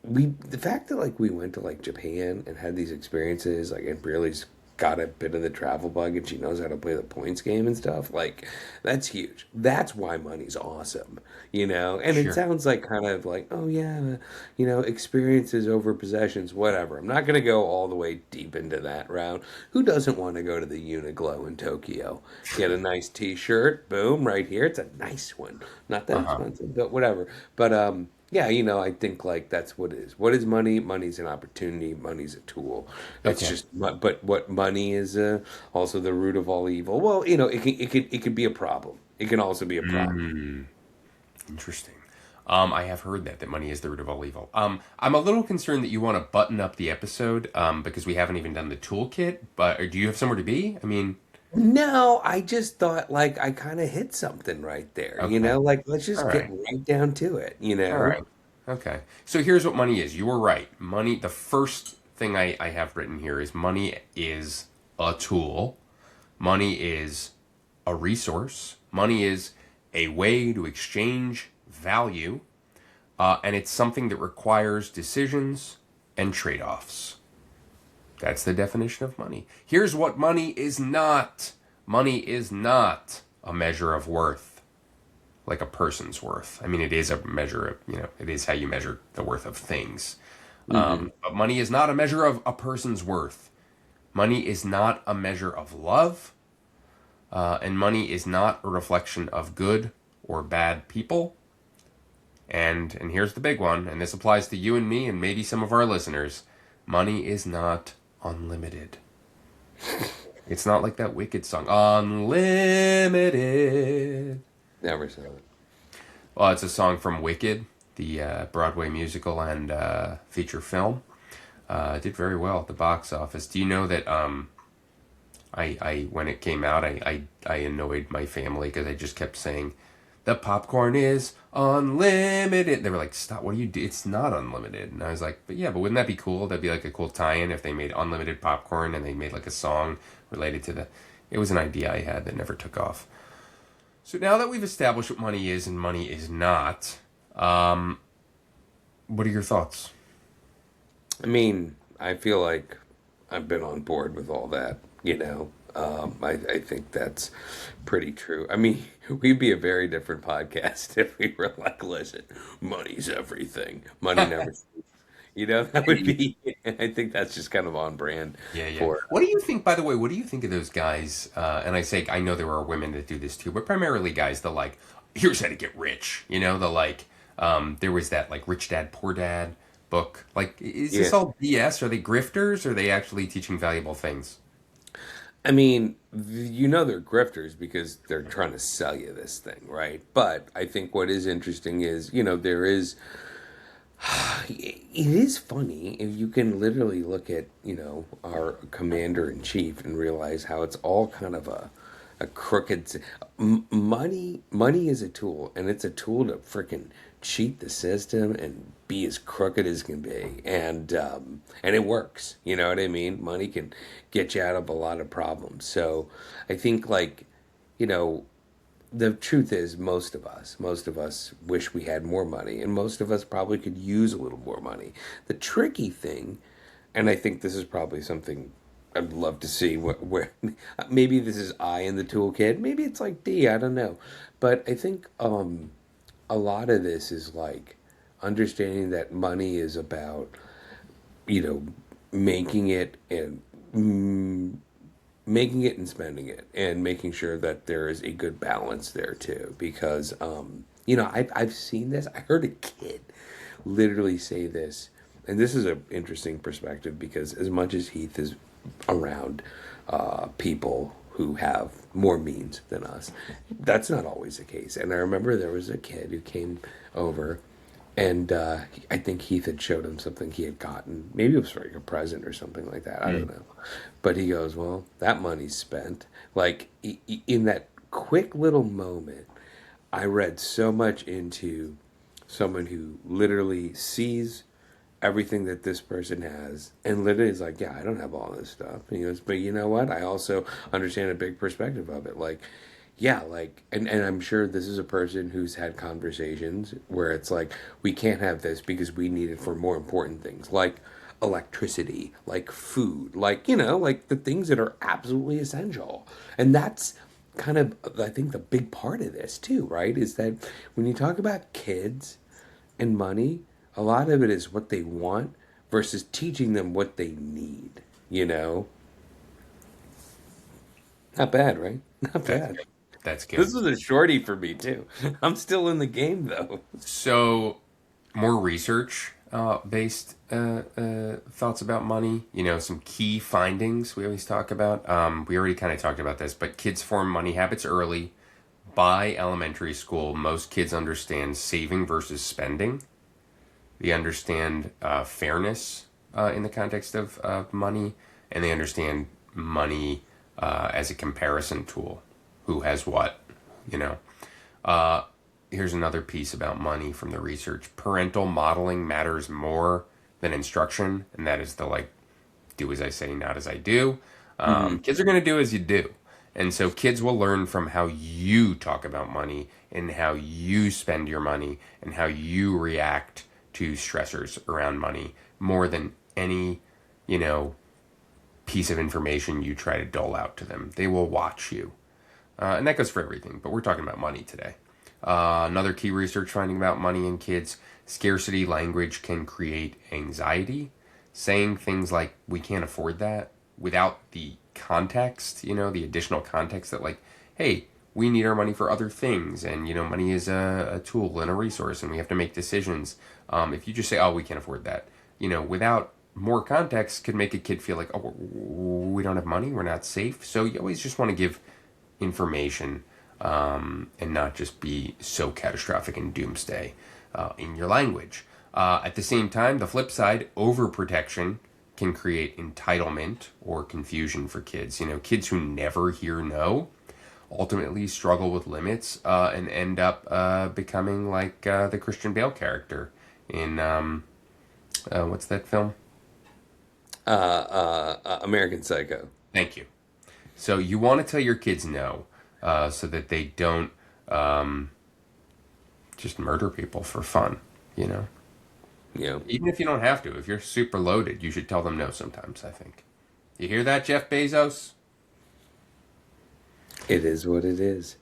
the fact that like we went to like Japan and had these experiences like and Brearley's got a bit of the travel bug and she knows how to play the points game and stuff like that's huge. That's why money's awesome, and it Sure. sounds like kind of like oh yeah, experiences over possessions, whatever. I'm not going to go all the way deep into that route. Who doesn't want to go to the Uniqlo in Tokyo, get a nice t-shirt, boom, right here. It's a nice one, not that Uh huh. expensive but whatever. But yeah, I think like that's what it is. What is money? Money's an opportunity. Money's a tool. It's Okay. just, but what money is also the root of all evil. Well, it can be a problem. It can also be a problem. Mm, interesting. I have heard that money is the root of all evil. I'm a little concerned that you want to button up the episode, because we haven't even done the toolkit. But do you have somewhere to be? I mean, No, I just thought like I kind of hit something right there. okay, Like let's all just get right, right down to it. all right, okay. So here's what money is. You were right. Money. The first thing I have written here is money is a tool. Money is a resource. Money is a way to exchange value, and it's something that requires decisions and trade offs. That's the definition of money. Here's what money is not: money is not a measure of worth, like a person's worth. I mean, it is a measure of, it is how you measure the worth of things. Hmm. But money is not a measure of a person's worth. Money is not a measure of love, and money is not a reflection of good or bad people. And here's the big one, and this applies to you and me and maybe some of our listeners. Money is not unlimited. It's not like that Wicked song, Unlimited. Never said it. Well, it's a song from Wicked, the Broadway musical and feature film. It did very well at the box office. Do you know that I when it came out, I annoyed my family because I just kept saying, the popcorn is unlimited. They were like, stop, what do you do? It's not unlimited. And I was like, but yeah, but wouldn't that be cool? That'd be like a cool tie-in if they made unlimited popcorn and they made like a song related to the. It was an idea I had that never took off. So now that we've established what money is and money is not, what are your thoughts? I mean, I feel like I've been on board with all that, you know. I think that's pretty true. I mean, we'd be a very different podcast if we were like, listen, money's everything. Money never, you know, that would be, I think that's just kind of on brand Yeah, yeah. for, What do you think, by the way, what do you think of those guys? And I say, I know there are women that do this too, but primarily guys, the like, here's how to get rich. You know, the like, there was that like Rich Dad, Poor Dad book. Like, is yeah. this all BS? Are they grifters? Or are they actually teaching valuable things? I mean, you know they're grifters because they're trying to sell you this thing, right? But I think what is interesting is, you know, there is it is funny if you can literally look at, you know, our commander in chief and realize how it's all kind of a crooked money is a tool, and it's a tool to freaking cheat the system and be as crooked as can be, and it works, you know what I mean? Money can get you out of a lot of problems. So I think, like, you know, the truth is most of us wish we had more money, and most of us probably could use a little more money. The tricky thing, and I think this is probably something I'd love to see where maybe this is I in the toolkit, maybe it's like D, I don't know, but I think a lot of this is like understanding that money is about, you know, making it and making it and spending it, and making sure that there is a good balance there too, because you know, I've seen this. I heard a kid literally say this, and this is an interesting perspective because as much as Heath is around people who have more means than us, that's not always the case. And I remember there was a kid who came over, and I think Heath had showed him something he had gotten. Maybe it was like a present or something like that. I don't know. But he goes, well, that money's spent. Like, in that quick little moment, I read so much into someone who literally sees everything that this person has and literally is like, yeah, I don't have all this stuff. And he goes, but you know what? I also understand a big perspective of it. Like, yeah, like, and I'm sure this is a person who's had conversations where it's like, we can't have this because we need it for more important things, like electricity, like food, like, you know, like the things that are absolutely essential. And that's kind of, I think, the big part of this too, right? Is that when you talk about kids and money, a lot of it is what they want versus teaching them what they need, you know? Not bad, right? Not That's bad. good. That's This good. was a shorty for me too. I'm still in the game though. So, more research based thoughts about money. You know, some key findings we always talk about. We already kind of talked about this, but kids form money habits early. By elementary school, most kids understand saving versus spending. They understand fairness in the context of money, and they understand money as a comparison tool. Who has what, you know? Uh, Here's another piece about money from the research. Parental modeling matters more than instruction, and that is the like, do as I say, not as I do. Hmm. Kids are going to do as you do. And so kids will learn from how you talk about money and how you spend your money and how you react to stressors around money more than any, you know, piece of information you try to dole out to them. They will watch you. And that goes for everything, but we're talking about money today. Another key research finding about money in kids: scarcity language can create anxiety. Saying things like, we can't afford that, without the context, you know, the additional context that, like, hey, we need our money for other things, and, you know, money is a tool and a resource, and we have to make decisions. If you just say, oh, we can't afford that, you know, without more context, could make a kid feel like, oh, we don't have money, we're not safe. So you always just want to give information and not just be so catastrophic and doomsday in your language. At the same time, the flip side, overprotection can create entitlement or confusion for kids. Kids who never hear no ultimately struggle with limits and end up becoming like the Christian Bale character in what's that film? American Psycho. Thank you. So you want to tell your kids no, so that they don't just murder people for fun. You know, Yeah, even if you don't have to, if you're super loaded, you should tell them no sometimes. I think. You hear that, Jeff Bezos? it is what it is.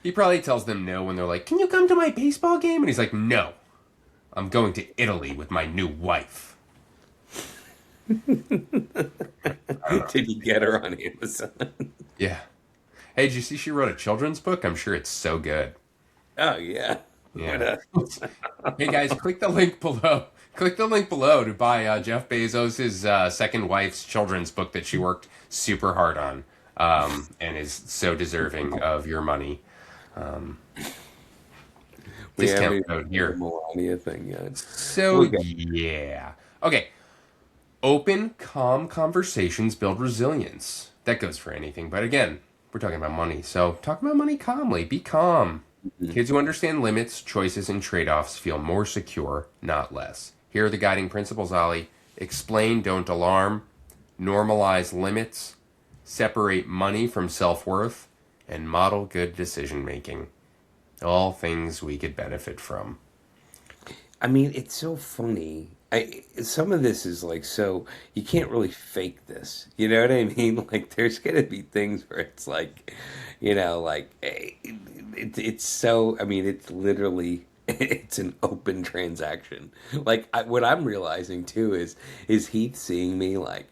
He probably tells them no when they're like, "Can you come to my baseball game?" And he's like, "No, I'm going to Italy with my new wife." Did you get her on Amazon? Yeah. Hey, did you see she wrote a children's book? I'm sure it's so good. Oh yeah. What Yeah. a, Hey guys, click the link below. Click the link below to buy Jeff Bezos' second wife's children's book that she worked super hard on, and is so deserving of your money. Um, we haven't Discount even code done the here. Melania thing yet. So We got yeah. Okay. Open, calm conversations build resilience. That goes for anything, but again, we're talking about money. So talk about money calmly. Be calm. Kids who understand limits, choices, and trade-offs feel more secure, not less. Here are the guiding principles, Ollie. Explain, don't alarm. Normalize limits. Separate money from self-worth. And model good decision-making. All things we could benefit from. I mean, it's so funny. Some of this is like so you can't really fake this. You know what I mean? Like there's gonna be things where it's like, it's so. I mean, it's literally it's an open transaction. Like what I'm realizing too is Heath seeing me like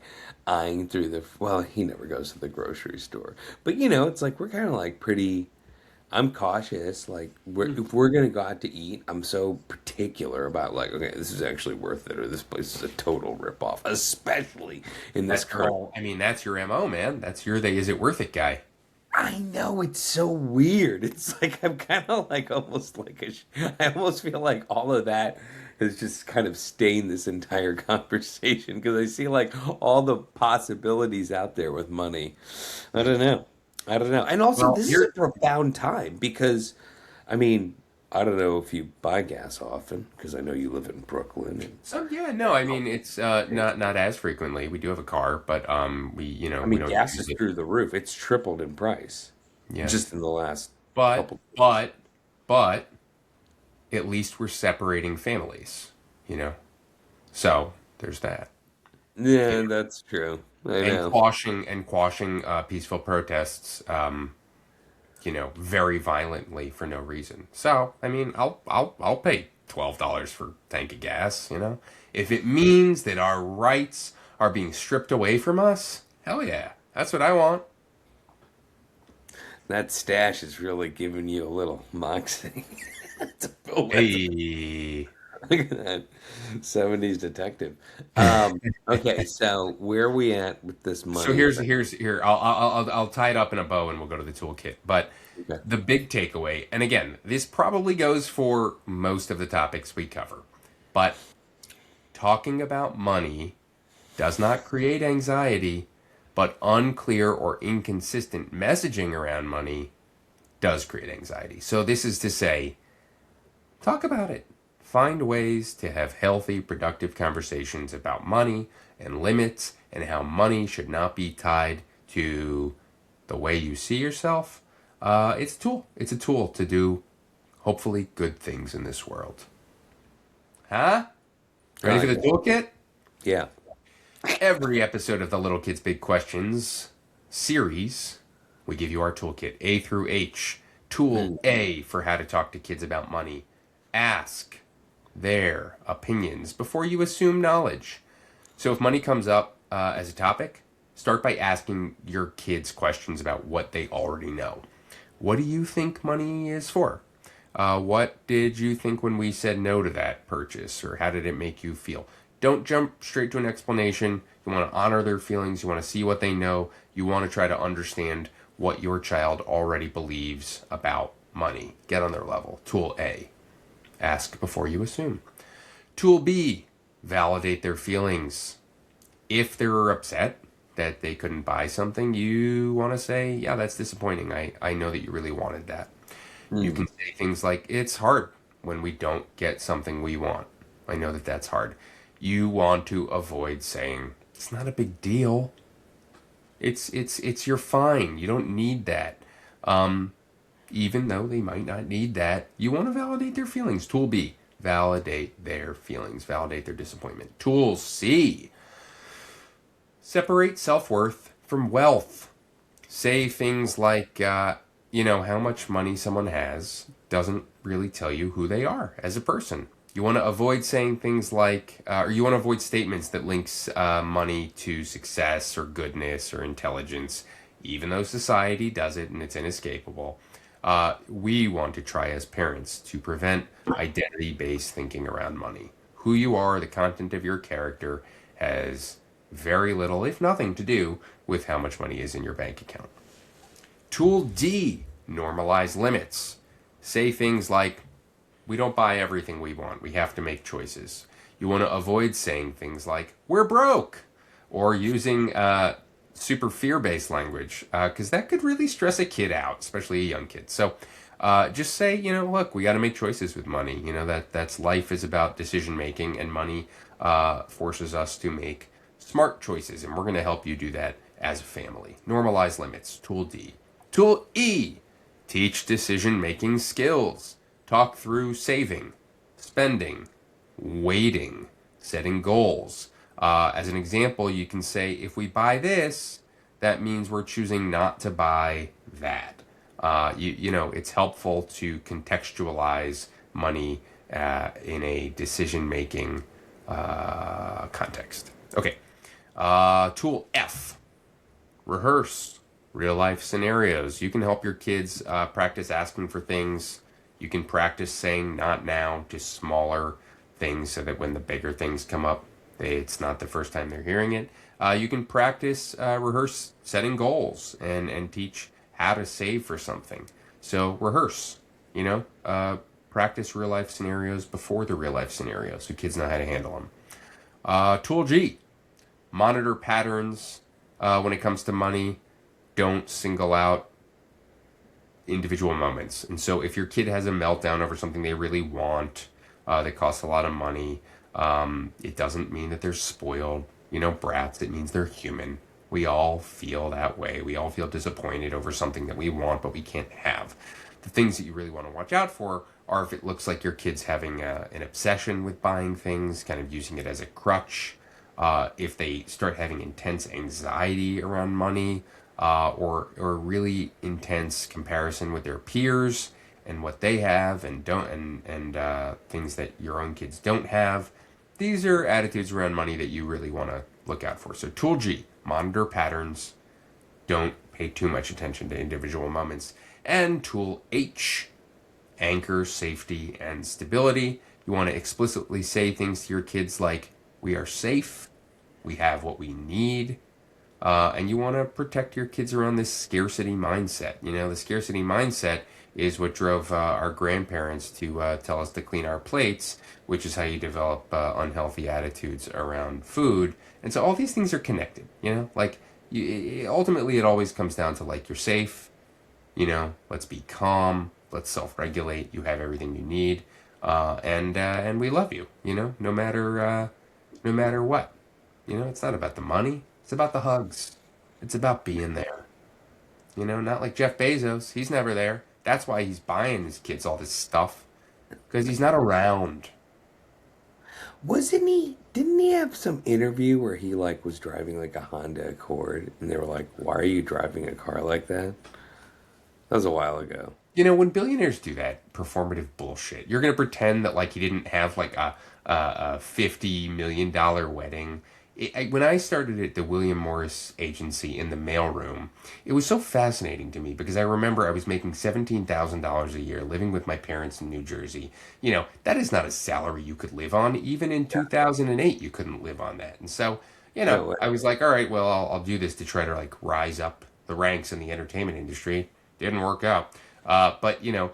eyeing through the. Well, he never goes to the grocery store, but it's like we're kind of like pretty. I'm cautious. Like, if we're gonna go out to eat, I'm so particular about like, okay, this is actually worth it, or this place is a total ripoff, especially in this current. I mean, that's your MO, man. That's your they is it worth it guy. I know it's so weird. It's like I'm kind of like almost like I almost feel like all of that has just kind of stained this entire conversation because I see like all the possibilities out there with money. I don't know. I don't know. And also, Well, this is a here profound time because, I mean, I don't know if you buy gas often because I know you live in Brooklyn. And, yeah, no, I mean it's not as frequently. We do have a car, but we I we mean, don't gas use is it. through the roof. It's tripled in price Yes. just in the last But couple. but but at least we're separating families, you know. So, there's that. Yeah, that's true. I And know. quashing peaceful protests very violently for no reason. So, I mean, I'll pay $12 for a tank of gas, you know. If it means that our rights are being stripped away from us, hell yeah. That's what I want. That stash is really giving you a little moxie. Oh, Hey. look at that 70s detective. Okay, so where are we at with this So money here's thing? here's here I'll tie it up in a bow and we'll go to the toolkit. But Okay. the big takeaway, and again, this probably goes for most of the topics we cover, but talking about money does not create anxiety, but unclear or inconsistent messaging around money does create anxiety. So this is to say, talk about it. Find ways to have healthy, productive conversations about money and limits and how money should not be tied to the way you see yourself. It's a tool. It's a tool to do hopefully good things in this world. Huh? Ready for the Yeah. toolkit? Yeah. Every episode of the Little Kids Big Questions series, we give you our toolkit A through H. Tool A for how to talk to kids about money. Ask their opinions before you assume knowledge. So if money comes up as a topic, start by asking your kids questions about what they already know. What do you think money is for? What did you think when we said no to that purchase, or how did it make you feel? Don't jump straight to an explanation. You want to honor their feelings. You want to see what they know. You want to try to understand what your child already believes about money. Get on their level. Tool A, ask before you assume. Tool B, validate their feelings. If they're upset that they couldn't buy something, you want to say, yeah, that's disappointing. I know that you really wanted that. You Hmm. can say things like, it's hard when we don't get something we want. I know that that's hard. You want to avoid saying, it's not a big deal. It's you're fine. You don't need that. Even though they might not need that, you want to validate their feelings. Tool B, validate their feelings, validate their disappointment. Tool C, separate self-worth from wealth. Say things like, how much money someone has doesn't really tell you who they are as a person. You want to avoid saying things like, or you want to avoid statements that links money to success or goodness or intelligence, even though society does it and it's inescapable. We want to try as parents to prevent identity-based thinking around money. Who you are, the content of your character, has very little, if nothing, to do with how much money is in your bank account. Tool D, normalize limits. Say things like, we don't buy everything we want. We have to make choices. You want to avoid saying things like, we're broke, or using super fear based language, because that could really stress a kid out, especially a young kid. So just say, look, we got to make choices with money. That's life is about decision making, and money forces us to make smart choices, and we're going to help you do that as a family. Normalize limits, tool D. Tool E, teach decision making skills. Talk through saving, spending, waiting, setting goals. As an example, you can say, if we buy this, that means we're choosing not to buy that. It's helpful to contextualize money in a decision making context. Okay. Tool F, rehearse real life scenarios. You can help your kids practice asking for things. You can practice saying not now to smaller things so that when the bigger things come up, it's not the first time they're hearing it. You can practice, rehearse setting goals and teach how to save for something. So rehearse, practice real life scenarios before the real life scenarios so kids know how to handle them. Tool G, monitor patterns when it comes to money. Don't single out individual moments. And so if your kid has a meltdown over something they really want that costs a lot of money, it doesn't mean that they're spoiled, brats. It means they're human. We all feel that way. We all feel disappointed over something that we want but we can't have. The things that you really want to watch out for are if it looks like your kid's having an obsession with buying things, kind of using it as a crutch. If they start having intense anxiety around money, or really intense comparison with their peers and what they have and don't and things that your own kids don't have. These are attitudes around money that you really want to look out for. So tool G, monitor patterns, don't pay too much attention to individual moments. And tool H, anchor safety and stability. You want to explicitly say things to your kids like, we are safe, we have what we need, and you want to protect your kids around this scarcity mindset. The scarcity mindset is what drove our grandparents to tell us to clean our plates, which is how you develop unhealthy attitudes around food. And so all these things are connected. Ultimately, it always comes down to like, you're safe. Let's be calm. Let's self-regulate. You have everything you need, and we love you. No matter what. It's not about the money. It's about the hugs. It's about being there. Not like Jeff Bezos. He's never there. That's why he's buying his kids all this stuff. Because he's not around. Wasn't he? Didn't he have some interview where he like was driving like a Honda Accord, and they were like, "Why are you driving a car like that?" That was a while ago. When billionaires do that performative bullshit, you're going to pretend that like he didn't have like a $50 million wedding. When I started at the William Morris agency in the mailroom, it was so fascinating to me because I remember I was making $17,000 a year living with my parents in New Jersey. That is not a salary you could live on. Even in 2008, you couldn't live on that. And so, No way. I was like, all right, well, I'll do this to try to like rise up the ranks in the entertainment industry. Didn't work out. But, You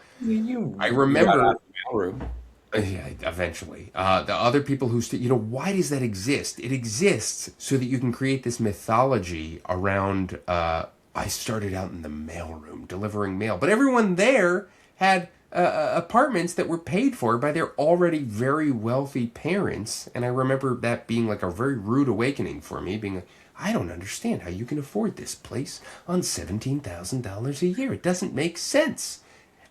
I got out remember of the mailroom. Yeah, eventually. The other people who, why does that exist? It exists so that you can create this mythology around. I started out in the mailroom delivering mail, but everyone there had apartments that were paid for by their already very wealthy parents. And I remember that being like a very rude awakening for me, being like, I don't understand how you can afford this place on $17,000 a year. It doesn't make sense.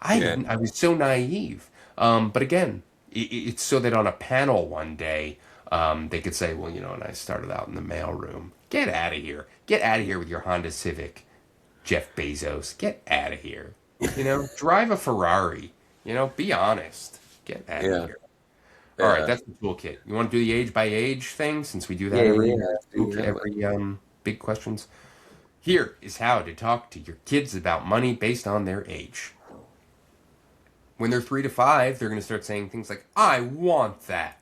I Yeah. didn't. I was so naive. But again, it's so that on a panel one day, they could say, well, and I started out in the mailroom. Get out of here. Get out of here with your Honda Civic, Jeff Bezos. Get out of here. Drive a Ferrari. Be honest. Get out of Yeah. here. All right, Yeah. that's the toolkit. You want to do the age by age thing since we do Yeah. that Yeah. every Yeah. Do that one. big questions. Here is how to talk to your kids about money based on their age. When they're 3 to 5, they're going to start saying things like, I want that.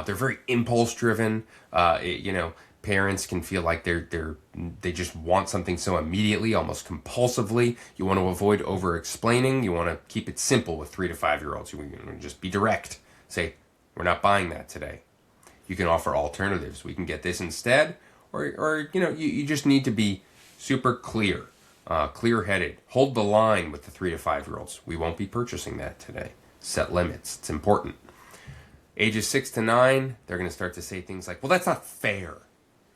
They're very impulse driven. Parents can feel like they just want something so immediately, almost compulsively. You want to avoid over explaining. You want to keep it simple with 3 to 5 year olds. You want to just be direct. Say, we're not buying that today. You can offer alternatives. We can get this instead. Or you just need to be super clear, clear headed. Hold the line with the 3 to 5 year olds. We won't be purchasing that today. Set limits. It's important. Ages 6 to 9, they're going to start to say things like, well, that's not fair.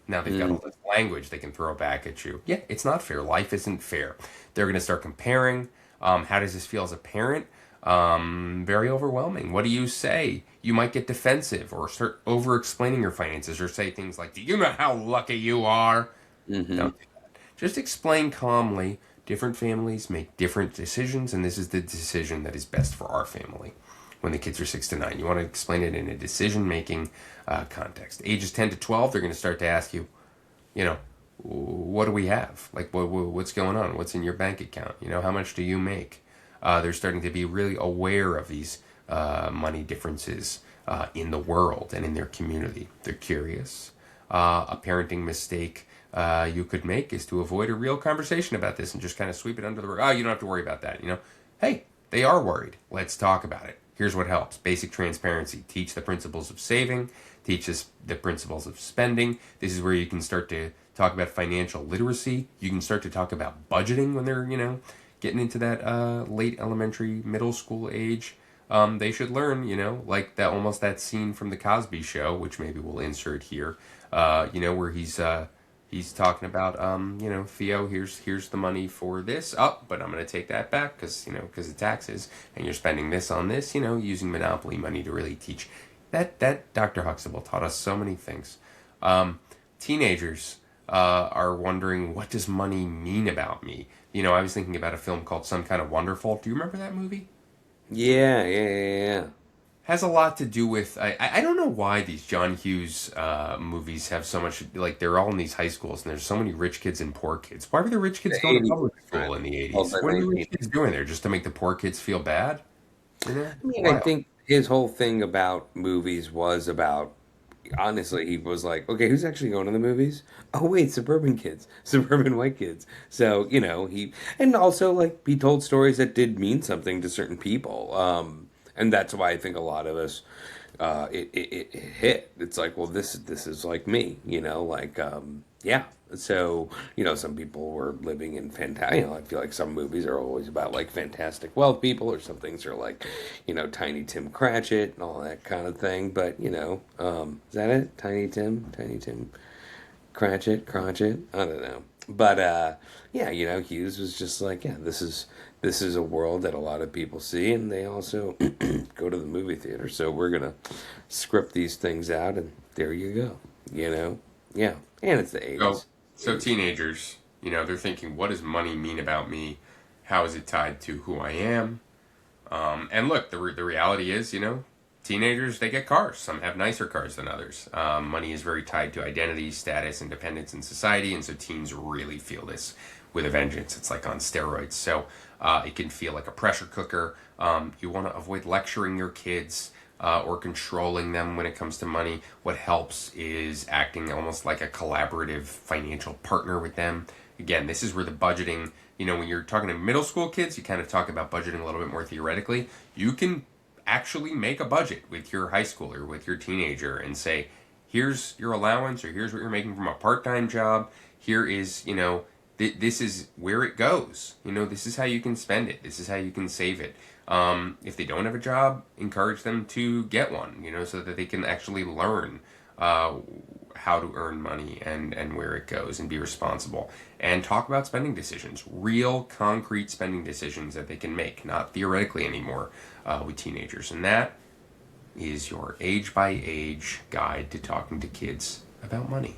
Now they've got all this language they can throw back at you. Yeah, it's not fair. Life isn't fair. They're going to start comparing. How does this feel as a parent? Very overwhelming. What do you say? You might get defensive or start over explaining your finances or say things like, do you know how lucky you are? Mm-hmm. Don't do that. Just explain calmly. Different families make different decisions, and this is the decision that is best for our family when the kids are 6 to 9. You want to explain it in a decision making context. Ages 10 to 12, they're going to start to ask you, you know, what do we have? Like, what's going on? What's in your bank account? How much do you make? They're starting to be really aware of these money differences in the world and in their community. They're curious. A parenting mistake you could make is to avoid a real conversation about this and just kind of sweep it under the rug. Oh, you don't have to worry about that. Hey, they are worried. Let's talk about it. Here's what helps. Basic transparency. Teach the principles of saving. Teach us the principles of spending. This is where you can start to talk about financial literacy. You can start to talk about budgeting when they're, getting into that late elementary, middle school age. They should learn, like that scene from the Cosby Show, which maybe we'll insert here, where he's talking about, Theo, here's the money for this. Oh, but I'm going to take that back because of taxes, and you're spending this on this, using monopoly money to really teach. That Dr. Huxtable taught us so many things. Teenagers are wondering, what does money mean about me? I was thinking about a film called Some Kind of Wonderful. Do you remember that movie? Yeah. Yeah. Yeah. Yeah. Has a lot to do with I don't know why these John Hughes movies have so much, like, they're all in these high schools and there's so many rich kids and poor kids. Why were the rich kids The going to 80s. public Right. school in the All 80s? the What are the 19. rich kids doing there, just to make the poor kids feel bad? I mean, I Wild. think his whole thing about movies was about, honestly, he was like, okay, who's actually going to the movies? Oh, wait, suburban kids, suburban white kids. So, and also, like, he told stories that did mean something to certain people. And that's why I think a lot of us, it hit. It's like, well, this is like me, like, yeah. So, some people were living in fantastic, I feel like some movies are always about like fantastic wealth people, or some things are like, Tiny Tim Cratchit and all that kind of thing. But, is that it? Tiny Tim Cratchit? I don't know. But, yeah, Hughes was just like, yeah, this is a world that a lot of people see, and they also go to the movie theater. So we're gonna script these things out, and there you go. Yeah, and it's the So, '80s. so teenagers, they're thinking, what does money mean about me? How is it tied to who I am? And look, the reality is, teenagers, they get cars. Some have nicer cars than others. Money is very tied to identity, status, independence in society, and so teens really feel this with a vengeance. It's like on steroids. So it can feel like a pressure cooker. You want to avoid lecturing your kids or controlling them when it comes to money. What helps is acting almost like a collaborative financial partner with them. Again, this is where the budgeting, when you're talking to middle school kids, you kind of talk about budgeting a little bit more theoretically. You can actually make a budget with your high schooler, with your teenager, and say, here's your allowance, or here's what you're making from a part-time job. Here is, this is where it goes. This is how you can spend it. This is how you can save it. If they don't have a job, encourage them to get one, so that they can actually learn uh, how to earn money and where it goes and be responsible. And talk about spending decisions, real concrete spending decisions that they can make, not theoretically anymore with teenagers. And that is your age by age guide to talking to kids about money.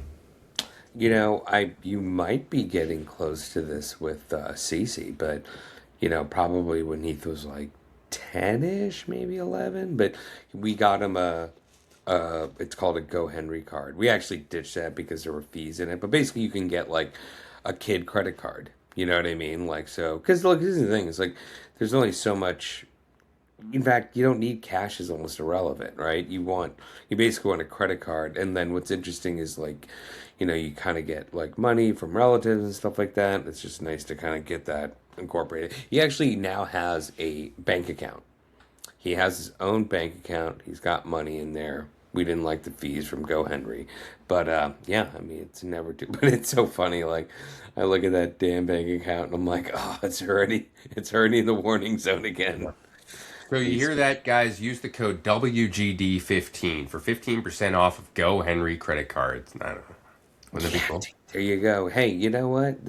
You might be getting close to this with Cece, but probably when Heath was like 10-ish, maybe 11. But we got him it's called a Go Henry card. We actually ditched that because there were fees in it. But basically, you can get like a kid credit card. You know what I mean? Like, so, because look, this is the thing. It's like there's only so much. In fact, you don't need cash is almost irrelevant, right? You basically want a credit card, and then what's interesting is like, you kind of get like money from relatives and stuff like that. It's just nice to kind of get that incorporated. He actually now has a bank account. He has his own bank account. He's got money in there. We didn't like the fees from Go Henry, but yeah, I mean it's never too. But it's so funny. Like I look at that damn bank account and I'm like, oh, it's already in the warning zone again. So you He's hear that, guys? Use the code WGD15 for 15% off of Go Henry credit cards. I don't know. Wouldn't that be Yeah, cool? there you go. Hey, you know what?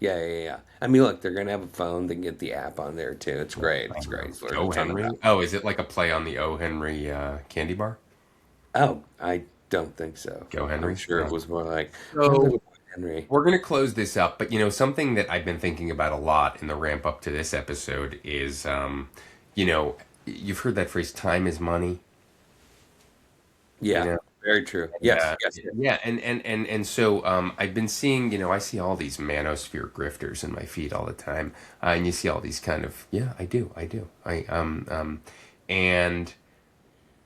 Yeah, yeah. I mean, look, they're gonna have a phone. They can get the app on there too. It's great. It's great. It's learn a Go ton Henry? about. Oh, is it like a play on the O. Henry candy bar? Oh, I don't think so. Go I'm Henry? sure it No. was more like our So little boy Henry. we're going to close this up, but something that I've been thinking about a lot in the ramp up to this episode is, you know, you've heard that phrase, time is money. You Yeah, know, very true. Yes, uh, yes, yes. yeah, and so I've been seeing, I see all these manosphere grifters in my feed all the time, and you see all these kind of, yeah, I do, and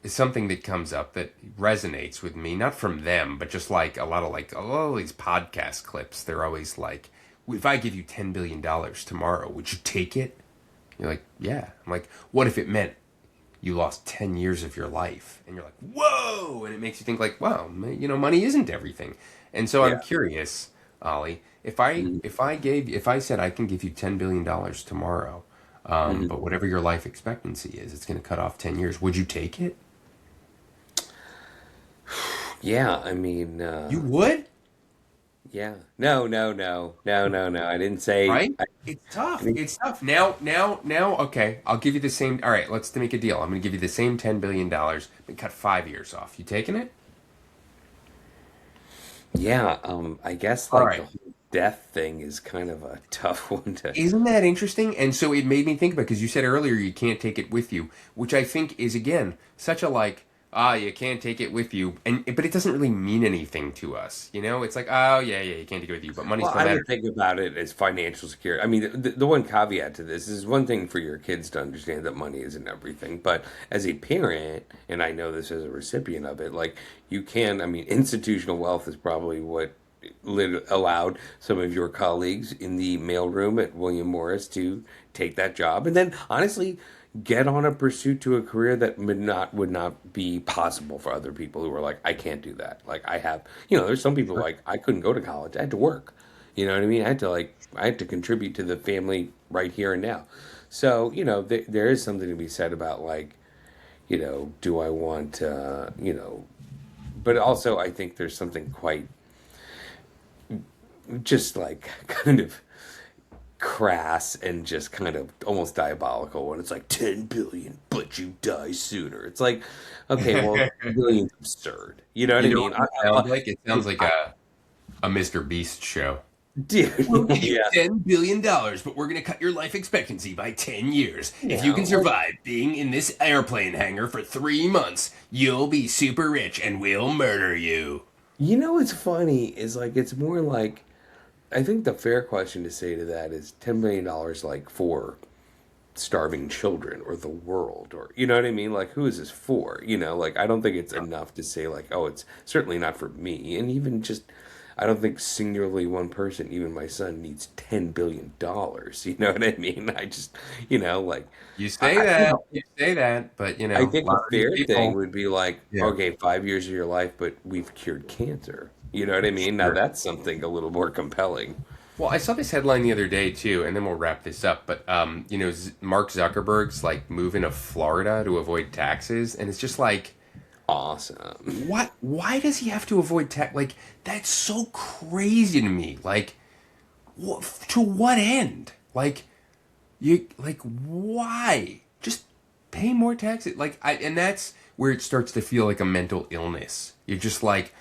it's something that comes up that resonates with me, not from them, but just like a lot of these podcast clips. They're always like, "If I give you $10 billion tomorrow, would you take it?" You're like, "Yeah." I'm like, "What if it meant you lost 10 years of your life?" And you're like, "Whoa!" And it makes you think like, "Wow, money isn't everything." And so I'm Yeah. curious, Ollie, Mhm, if I said I can give you $10 billion tomorrow, mhm. but whatever your life expectancy is, it's going to cut off 10 years. Would you take it? Yeah, I mean, You would, yeah. No, no, no, no, no, no. I didn't say. right? It's I tough. didn't, It's tough. Now. Okay, I'll give you the same. All right, let's make a deal. I'm going to give you the same $10 billion, but cut 5 years off. You taking it? yeah. I guess All like right. the whole death thing is kind of a tough one to. Isn't that interesting? And so it made me think about because you said earlier you can't take it with you, which I think is again such a like you can't take it with you, and but it doesn't really mean anything to us. It's like yeah you can't take it with you, but money Well, still I would matters. think about it as financial security. I mean, the one caveat to this is one thing for your kids to understand that money isn't everything, but as a parent, and I know this as a recipient of it, like you can, I mean, institutional wealth is probably what allowed some of your colleagues in the mailroom at William Morris to take that job, and then honestly get on a pursuit to a career that would not be possible for other people who are like, I can't do that. Like I have, there's some people like I couldn't go to college. I had to work. You know what I mean? I had to contribute to the family right here and now. So, there is something to be said about like, do I want, but also I think there's something quite just like kind of crass and just kind of almost diabolical when it's like 10 billion but you die sooner. It's like, okay, well, billion's absurd, you know what You I know mean? what it sounds like? It sounds I, like I, a Mr. Beast show. We'll dude. give you Yeah, $10 billion, but we're going to cut your life expectancy by 10 years. If you yeah, can like, survive being in this airplane hangar for 3 months, you'll be super rich and we'll murder you. what's funny is like it's more like I think the fair question to say to that is $10 million like for starving children or the world, or you know what I mean, like who is this for, like I don't think it's enough to say like, oh, it's certainly not for me. And even just I don't think singularly one person, even my son, needs $10 billion. You know what I mean? I just, like, You say you say that, but I a think a lot of these fair thing people, would be like, yeah, okay, 5 years of your life, but we've cured cancer. You know what I mean? Now sure. that's something a little more compelling. Well, I saw this headline the other day too, and then we'll wrap this up. But Mark Zuckerberg's like moving to Florida to avoid taxes, and it's just like, Awesome. what? Why does he have to avoid tax? Like, that's so crazy to me. Like, to what end? Like, why? Just pay more taxes. And that's where it starts to feel like a mental illness. You're just like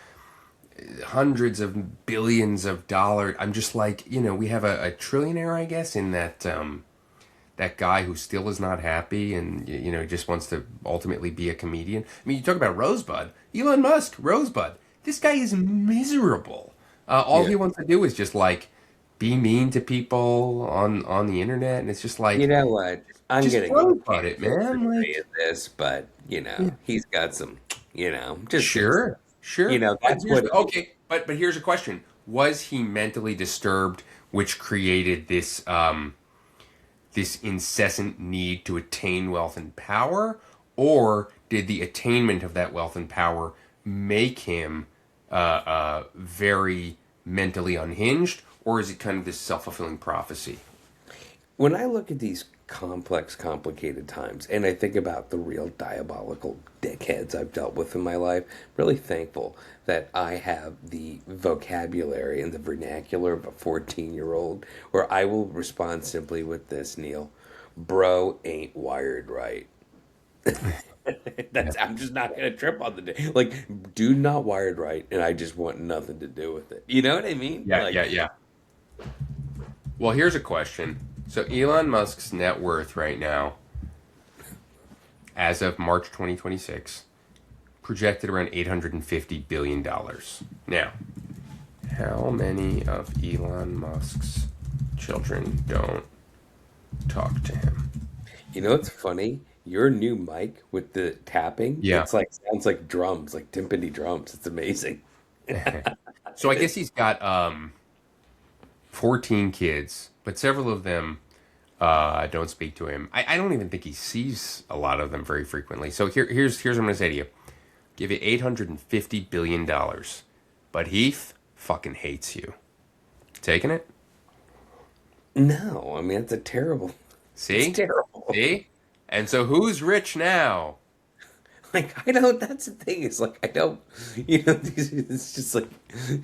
hundreds of billions of dollars. I'm just like, we have a trillionaire, I guess, in that guy who still is not happy and just wants to ultimately be a comedian. I mean, you talk about Rosebud, Elon Musk, Rosebud. This guy is miserable. All Yeah. he wants to do is just like be mean to people on the internet, and it's just You like know what? I'm just gonna get Rosebud it, canceled for man. saying Like, this, but yeah, he's got some, just some stuff. sure, sure. But That's what it is. but here's a question: was he mentally disturbed, which created this incessant need to attain wealth and power, or did the attainment of that wealth and power make him very mentally unhinged, or is it kind of this self-fulfilling prophecy? When I look at these complex, complicated times, and I think about the real diabolical dickheads I've dealt with in my life, really thankful that I have the vocabulary and the vernacular of a 14-year-old where I will respond simply with this, Neil. Bro ain't wired right. Yeah, I'm just not gonna trip on the day. Like, dude not wired right, and I just want nothing to do with it. You know what I mean? yeah, yeah, yeah. Well, here's a question. So Elon Musk's net worth right now, as of March 2026, projected around $850 billion. Now, how many of Elon Musk's children don't talk to him? You know what's funny? Your new mic with the tapping, Yeah. it's like sounds like drums, like timpani drums. It's amazing. So I guess he's got 14 kids, but several of them don't speak to him. I don't even think he sees a lot of them very frequently. So here's what I'm going to say to you. Give you $850 billion, but Heath fucking hates you. Taking it? No, I mean it's a terrible. It's See? terrible. See? And so who's rich now? Like I don't. That's the thing. Is like I don't. It's just like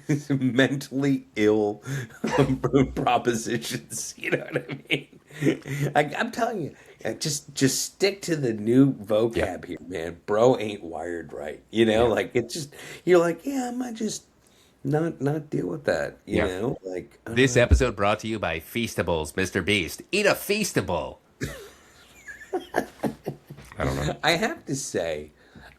these mentally ill propositions. You know what I mean? I'm telling you, just stick to the new Yeah. vocab here, man. Bro ain't wired right. Yeah. Like it's just you're like, yeah, I might just not deal with that. Yeah. Like I don't This know. episode brought to you by Feastables, Mr. Beast. Eat a Feastable. I don't know. I have to say,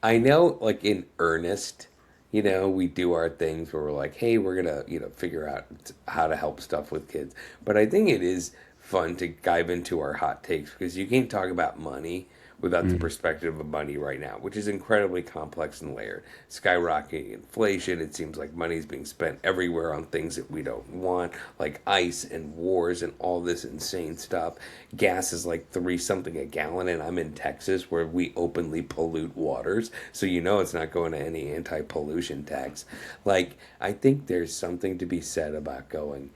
I know, like in earnest, we do our things where we're like, hey, we're gonna, figure out how to help stuff with kids. But I think it is fun to dive into our hot takes because you can't talk about money without the Mhm. perspective of money right now, which is incredibly complex and layered. Skyrocketing inflation, it seems like money is being spent everywhere on things that we don't want, like ice and wars and all this insane stuff. Gas is like three something a gallon, and I'm in Texas where we openly pollute waters, so it's not going to any anti-pollution tax. Like, I think there's something to be said about going.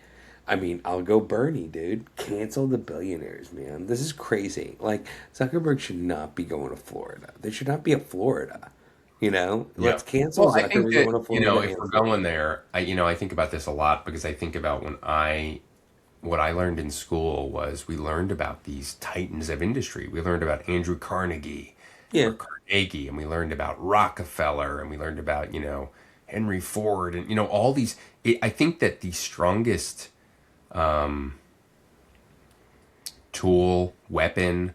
I mean, I'll go Bernie, dude. Cancel the billionaires, man. This is crazy. Like, Zuckerberg should not be going to Florida. There should not be a Florida. Yeah. Let's cancel Well, I think Zuckerberg that, going to Florida if and we're Florida. going there, I think about this a lot because I think about what I learned in school was we learned about these titans of industry. We learned about Andrew Carnegie Yeah. or Carnegie, and we learned about Rockefeller, and we learned about, Henry Ford, and, all these. I think that the strongest tool, weapon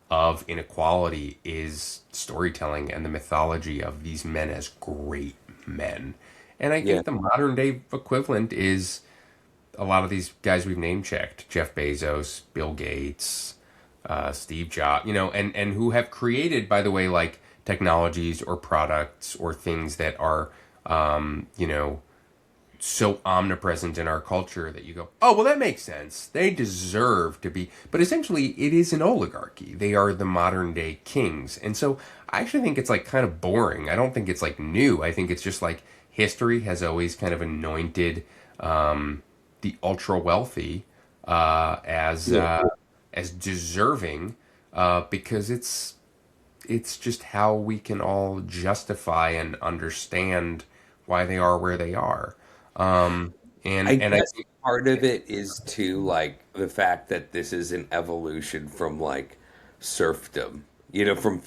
of inequality is storytelling and the mythology of these men as great men. And I Yeah. think the modern day equivalent is a lot of these guys we've name checked: Jeff Bezos, Bill Gates, Steve Jobs, and who have created, by the way, like technologies or products or things that are, so omnipresent in our culture that you go, oh, well, that makes sense. They deserve to be. But essentially, it is an oligarchy. They are the modern day kings. And so I actually think it's like kind of boring. I don't think it's like new. I think it's just like history has always kind of anointed the ultra wealthy Yeah. as deserving because it's just how we can all justify and understand why they are where they are. Um, I and I guess think, part of it is too like the fact that this is an evolution from like serfdom, from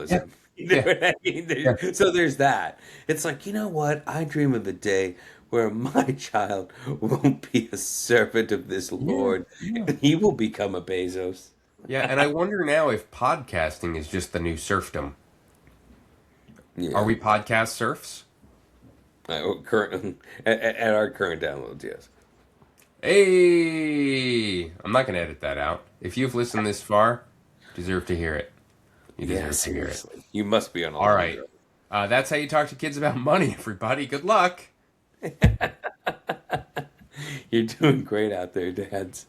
yeah, feudalism. You know yeah, what I mean? yeah, So there's that. It's like, you know what? I dream of a day where my child won't be a servant of this yeah, Lord, yeah, and he will become a Bezos. yeah. And I wonder now if podcasting is just the new serfdom. Are Yeah. we podcast serfs? Current at our current downloads, yes. Hey, I'm not going to edit that out. If you've listened this far, you deserve to hear it. You Yeah, deserve to hear it. seriously. You must be on a All long right. drive. That's how you talk to kids about money, everybody. Good luck. You're doing great out there, dads.